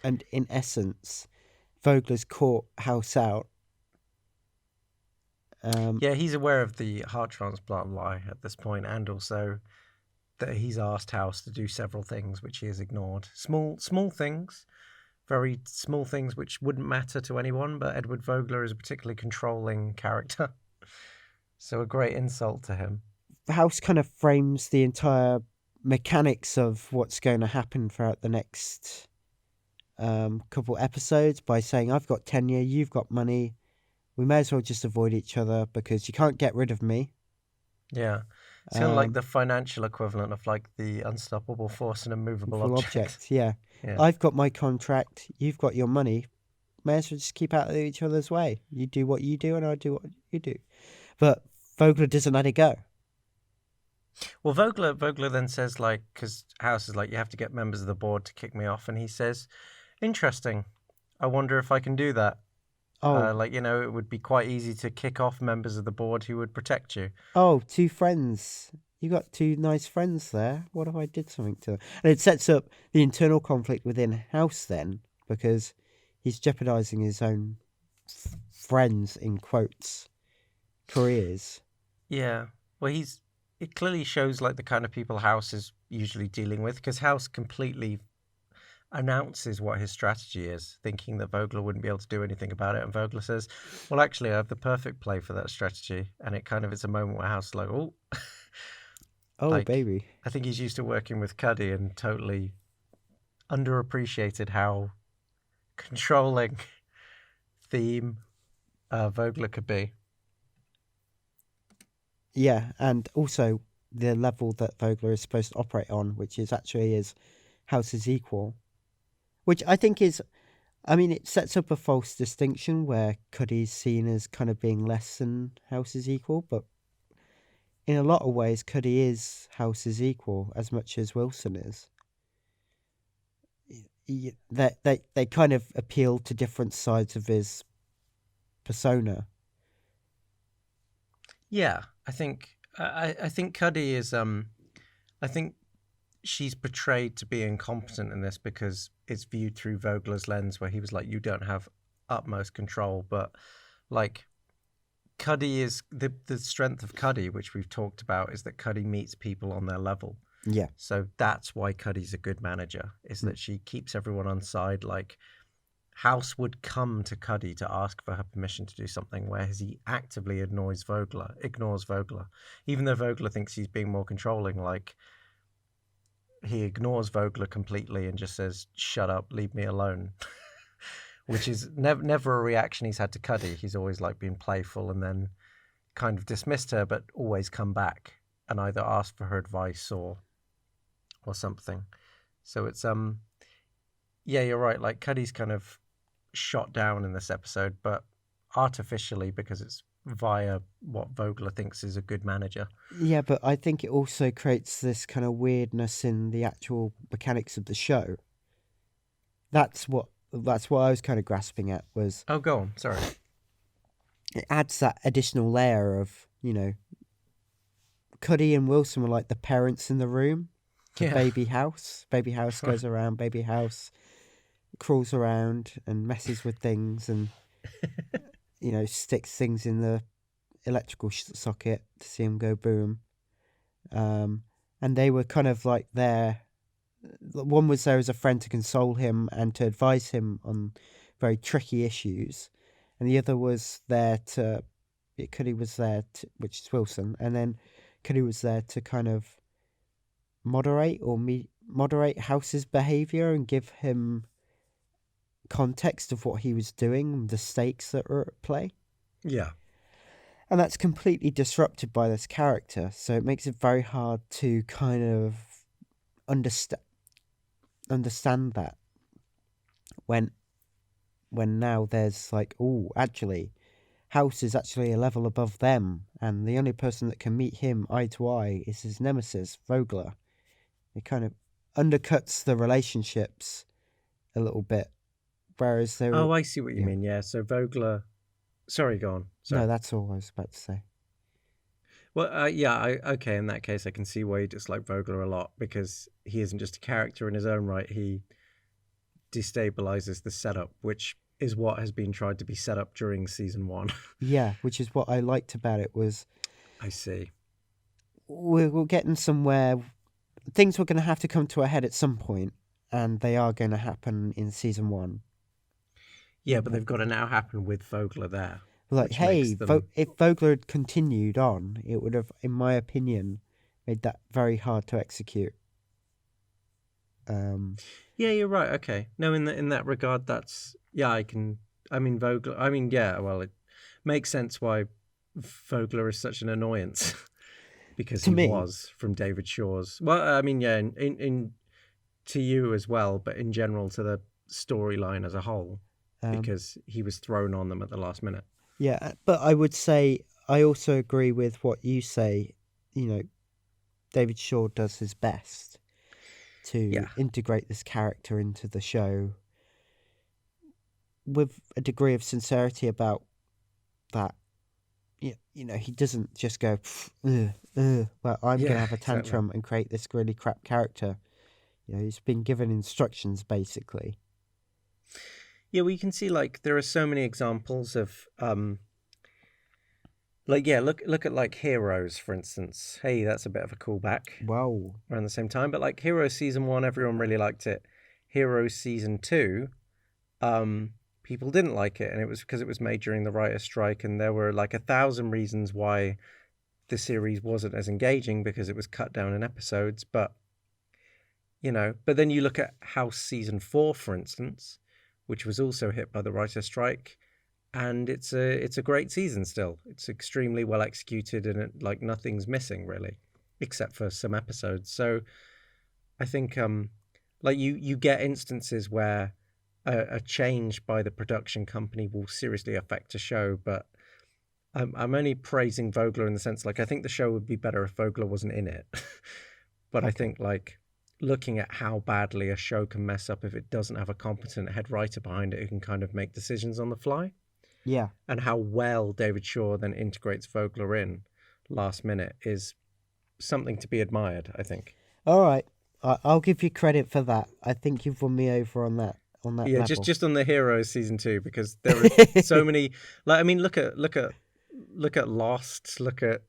And in essence, Vogler's caught House out. Yeah, he's aware of the heart transplant lie at this point, and also that he's asked House to do several things which he has ignored. Small things, very small things which wouldn't matter to anyone, but Edward Vogler is a particularly controlling character. So a great insult to him. House kind of frames the entire mechanics of what's going to happen throughout the next couple episodes by saying, I've got tenure, you've got money. We may as well just avoid each other because you can't get rid of me. Yeah. It's kind of like the financial equivalent of like the unstoppable force in a movable object. Yeah. I've got my contract, you've got your money. May as well just keep out of each other's way. You do what you do and I do what you do. But Vogler doesn't let it go. Well, Vogler then says, like, because House is like, you have to get members of the board to kick me off. And he says, interesting. I wonder if I can do that. Oh, It would be quite easy to kick off members of the board who would protect you. oh, two friends. You got two nice friends there. What if I did something to them? And it sets up the internal conflict within House then, because he's jeopardizing his own friends, in quotes, careers. Yeah. Well, it clearly shows like the kind of people House is usually dealing with, because House completely announces what his strategy is, thinking that Vogler wouldn't be able to do anything about it. And Vogler says, well, actually, I have the perfect play for that strategy. And it kind of is a moment where House is like, oh, Oh, like, baby. I think he's used to working with Cuddy and totally underappreciated how controlling theme Vogler could be. Yeah, and also the level that Vogler is supposed to operate on, which is actually his House's equal. Which I think is, I mean, it sets up a false distinction where Cuddy's seen as kind of being less than House's equal, but in a lot of ways, Cuddy is House's equal as much as Wilson is. They kind of appeal to different sides of his persona. Yeah, I think Cuddy is I think she's portrayed to be incompetent in this because it's viewed through Vogler's lens where he was like, you don't have utmost control, but like Cuddy is the strength of Cuddy, which we've talked about, is that Cuddy meets people on their level. Yeah. So that's why Cuddy's a good manager, is that she keeps everyone on side. Like House would come to Cuddy to ask for her permission to do something, whereas he actively ignores Vogler. Even though Vogler thinks he's being more controlling, like he ignores Vogler completely and just says, shut up, leave me alone. Which is never a reaction he's had to Cuddy. He's always like been playful and then kind of dismissed her, but always come back and either ask for her advice or something. So it's yeah, you're right. Like Cuddy's kind of shot down in this episode, but artificially because it's via what Vogler thinks is a good manager. Yeah, but I think it also creates this kind of weirdness in the actual mechanics of the show. That's what I was kind of grasping at was Oh, go on. Sorry. it adds that additional layer of, Cuddy and Wilson were like the parents in the room. Yeah. Baby House. Baby House goes around. Baby House crawls around and messes with things and, sticks things in the electrical socket to see them go boom. And they were kind of like there. One was there as a friend to console him and to advise him on very tricky issues. And the other was there to, Cuddy was there, which is Wilson. And then Cuddy was there to kind of moderate House's behaviour and give him context of what he was doing, the stakes that were at play. Yeah. And that's completely disrupted by this character, so it makes it very hard to kind of understand that when now there's like, oh, actually, House is actually a level above them, and the only person that can meet him eye to eye is his nemesis, Vogler. It kind of undercuts the relationships a little bit, whereas they were, Oh, I see what you yeah. mean. Yeah. So Vogler. Sorry, go on. No, Sorry. that's all I was about to say. Well, yeah. Okay. In that case, I can see why you dislike Vogler a lot because he isn't just a character in his own right. He destabilizes the setup, which is what has been tried to be set up during season 1. Yeah, which is what I liked about it was I see. we're getting somewhere. Things were going to have to come to a head at some point, and they are going to happen in season 1. Yeah, but they've got to now happen with Vogler there, Like, which makes hey, them. if Vogler had continued on, it would have, in my opinion, made that very hard to execute. Yeah, you're right. Okay. No, in that regard, that's yeah. I can. I mean, Vogler. I mean, yeah. Well, it makes sense why Vogler is such an annoyance because To he me, was from David Shaw's. Well, I mean, yeah, in to you as well, but in general to the storyline as a whole, um, because he was thrown on them at the last minute. yeah, but I would say I also agree with what you say. You know, David Shaw does his best to Yeah. integrate this character into the show with a degree of sincerity about that. You know, he doesn't just go, well, I'm going to Yeah. have a Exactly. tantrum and create this really crap character. You know, he's been given instructions, basically. Yeah. Well, you can see like there are so many examples of like yeah, look at like Heroes for instance. Hey, that's a bit of a callback Wow. around the same time. But like Heroes season 1, everyone really liked it. Heroes season 2, um, people didn't like it, and it was because it was made during the writer's strike, and there were like 1,000 reasons why the series wasn't as engaging because it was cut down in episodes. But but then you look at House season 4, for instance, which was also hit by the writer's strike, and it's a great season still. It's extremely well executed, and like nothing's missing really, except for some episodes. So I think like you get instances where a change by the production company will seriously affect a show, but I'm only praising Vogler in the sense like I think the show would be better if Vogler wasn't in it. But I Okay. think like looking at how badly a show can mess up if it doesn't have a competent head writer behind it who can kind of make decisions on the fly, Yeah. and how well David Shaw then integrates Vogler in last minute is something to be admired, I think. All right. I'll give you credit for that. I think you've won me over on that Yeah, level. just on the Heroes season 2 because there are so many like I mean look at Lost, look at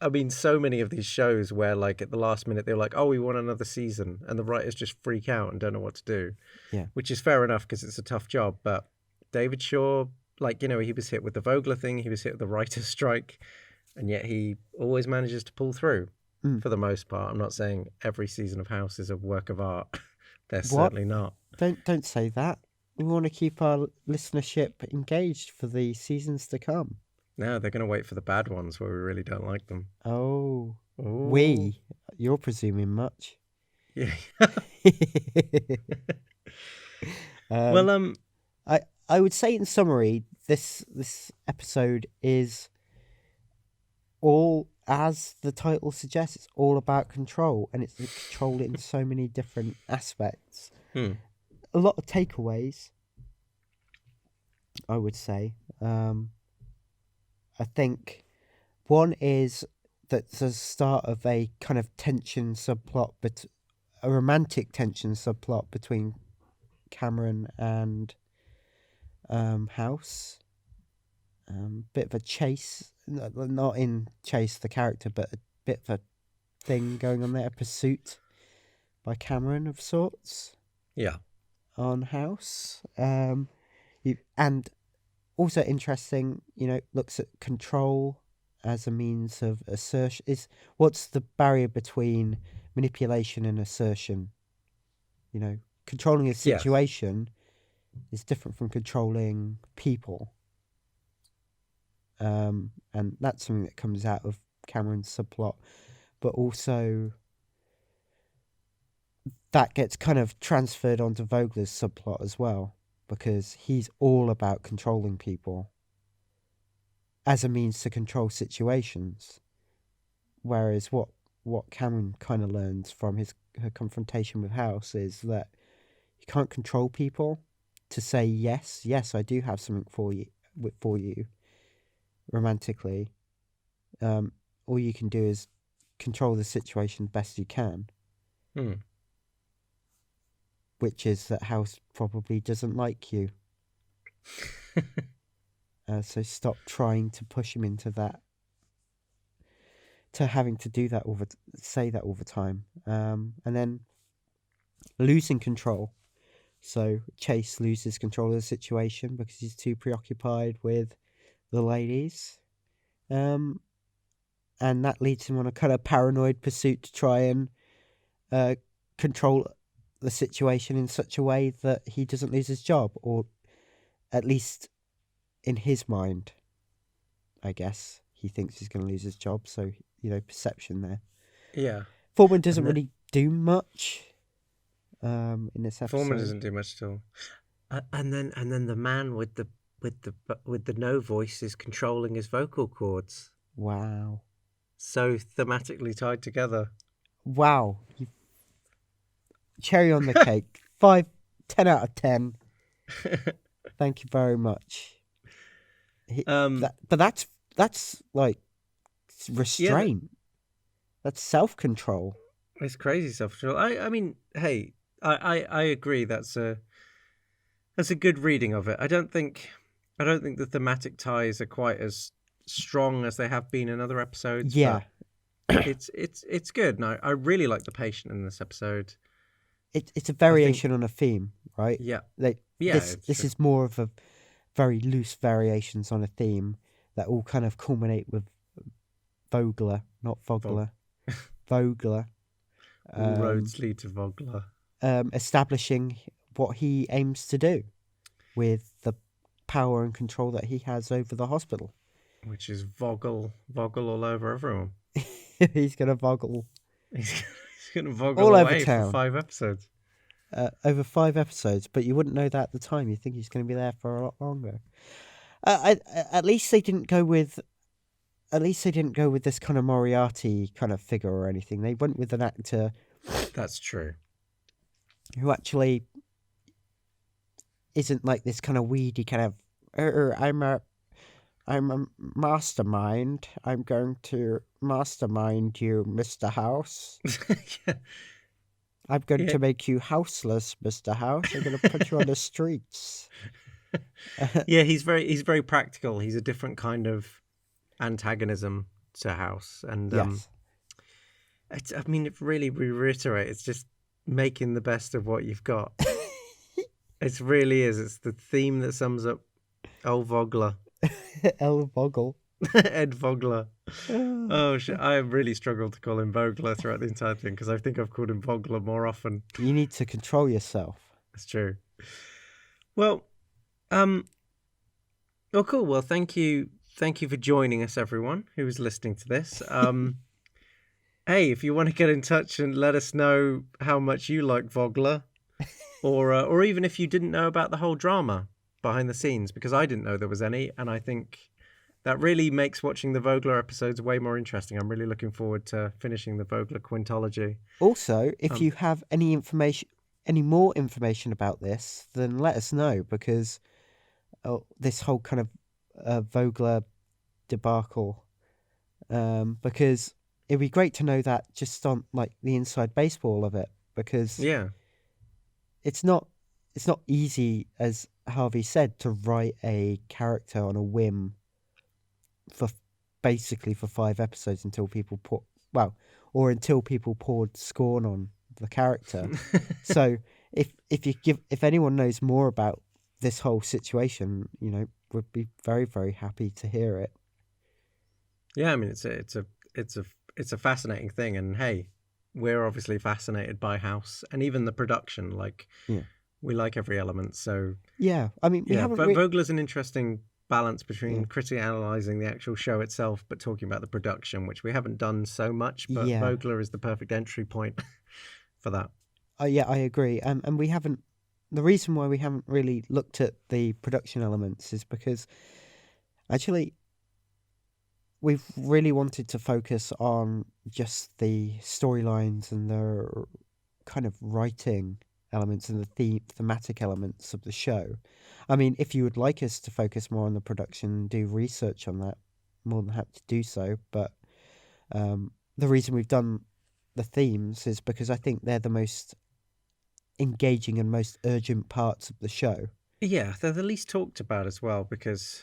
I mean so many of these shows where like at the last minute they're like, "Oh, we want another season," and the writers just freak out and don't know what to do, Yeah. which is fair enough because it's a tough job, but David Shaw like he was hit with the Vogler thing, he was hit with the writer's strike, and yet he always manages to pull through Mm. for the most part. I'm not saying every season of House is a work of art. They're What? certainly not. Don't say that. We want to keep our listenership engaged for the seasons to come. No, they're going to wait for the bad ones where we really don't like them. Oh, Oh, we. You're presuming much. yeah. um, Well, I would say in summary, this episode is all, as the title suggests, it's all about control, and it's control in so many different aspects. hmm, A lot of takeaways, I would say. I think one is that the start of a kind of tension subplot, but a romantic tension subplot between Cameron and House. Bit of a chase, not in Chase the character, but a bit of a thing going on there, a pursuit by Cameron of sorts yeah, on House. And also interesting, looks at control as a means of assertion. Is what's the barrier between manipulation and assertion? Controlling a yeah, situation is different from controlling people. And that's something that comes out of Cameron's subplot, but also that gets kind of transferred onto Vogler's subplot as well, because he's all about controlling people. as a means to control situations. Whereas what Cameron kind of learns from her confrontation with House is that you can't control people to say yes, I do have something for you romantically. All you can do is control the situation best you can, which is that House probably doesn't like you. So stop trying to push him into that, to having to do that say that all the time, and then losing control. So Chase loses control of the situation because he's too preoccupied with the ladies, and that leads him on a kind of paranoid pursuit to try and control the situation in such a way that he doesn't lose his job, or at least in his mind, I guess he thinks he's going to lose his job. So perception there. Yeah. Foreman doesn't really do much in this episode. Foreman doesn't do much at all. And then the man with the no voice is controlling his vocal cords. Wow. So thematically tied together. Wow. Cherry on the cake. 10 out of 10. Thank you very much. But that's like restraint. That's self-control. It's crazy self-control. I mean, hey, I agree. That's a good reading of it. I don't think the thematic ties are quite as strong as they have been in other episodes. Yeah, but it's good. No, I really like the patient in this episode. It's a variation on a theme, right? Yeah, This is more of a very loose variations on a theme that all kind of culminate with Vogler, not Vogler, Vogler. All roads lead to Vogler. Establishing what he aims to do with the power and control that he has over the hospital. Which is Voggle all over everyone. He's going to Voggle. He's going to Voggle all away over town. for 5 episodes. Over 5 episodes, but you wouldn't know that at the time. You think he's going to be there for a lot longer. At least they didn't go with this kind of Moriarty kind of figure or anything. They went with an actor. That's true. Who actually isn't like this kind of weedy kind of. I'm a mastermind. I'm going to mastermind you, Mr. House. Yeah. I'm going to make you houseless, Mr. House. I'm going to put you on the streets. Yeah, he's very practical. He's a different kind of antagonism to House, and yes. I mean, if really we reiterate, it's just making the best of what you've got. It really is. It's the theme that sums up old Vogler. El Vogel. Ed Vogler. Oh shit! I really struggled to call him Vogler throughout the entire thing because I think I've called him Vogler more often. You need to control yourself. That's true. Well, well, cool. Well, thank you for joining us, everyone who is listening to this. Hey, if you want to get in touch and let us know how much you like Vogler, or even if you didn't know about the whole drama behind the scenes, because I didn't know there was any, and I think that really makes watching the Vogler episodes way more interesting. I'm really looking forward to finishing the Vogler quintology. Also, if you have any more information about this, then let us know, because this whole kind of Vogler debacle, because it'd be great to know that just on like the inside baseball of it, because it's not easy, as Harvey said, to write a character on a whim for 5 episodes until people poured scorn on the character. So if anyone knows more about this whole situation, would be very, very happy to hear it. Yeah, I mean it's a fascinating thing, and hey, we're obviously fascinated by House and even the production. Like, we like every element. So yeah, I mean, Vogler's an interesting balance between critically analysing the actual show itself, but talking about the production, which we haven't done so much. But Vogler is the perfect entry point for that. Yeah, I agree. And we haven't. The reason why we haven't really looked at the production elements is because actually we've really wanted to focus on just the storylines and the kind of writing elements and the thematic elements of the show. I mean, if you would like us to focus more on the production and do research on that, more than happy to do so. But the reason we've done the themes is because I think they're the most engaging and most urgent parts of the show. Yeah, they're the least talked about as well, because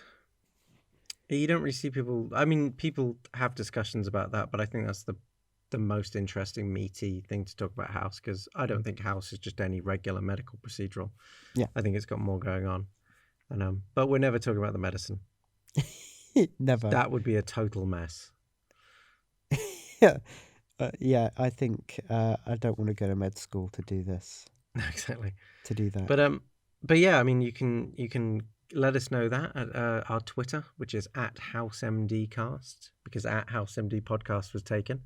you don't really see people. I mean, people have discussions about that, but I think that's the most interesting, meaty thing to talk about House, because I don't think House is just any regular medical procedural. Yeah. I think it's got more going on. And but we're never talking about the medicine. Never. That would be a total mess. Yeah, I think I don't want to go to med school to do this. Exactly. To do that. But yeah, I mean, you can let us know that at our Twitter, which is @HouseMDcast, because @HouseMDpodcast was taken.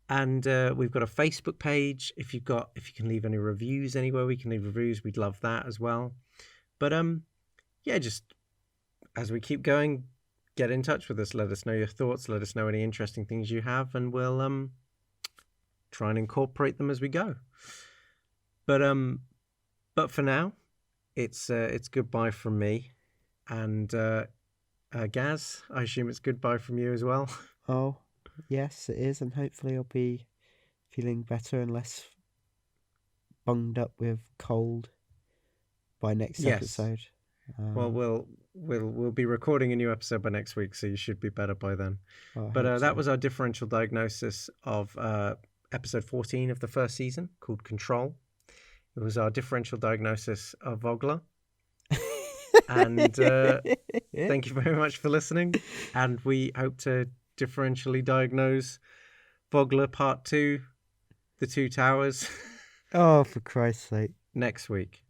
And we've got a Facebook page. If you can leave any reviews anywhere, we can leave reviews. We'd love that as well. But yeah, just as we keep going, get in touch with us. Let us know your thoughts. Let us know any interesting things you have, and we'll try and incorporate them as we go. But for now, it's goodbye from me, and Gaz, I assume it's goodbye from you as well. Oh, yes, it is, and hopefully I'll be feeling better and less bunged up with cold by next episode. Well, we'll be recording a new episode by next week, so you should be better by then. But that was our differential diagnosis of episode 14 of the first season, called Control. It was our differential diagnosis of Vogler. And thank you very much for listening. And we hope to differentially diagnose Vogler Part 2, The Two Towers. Oh, for Christ's sake. Next week.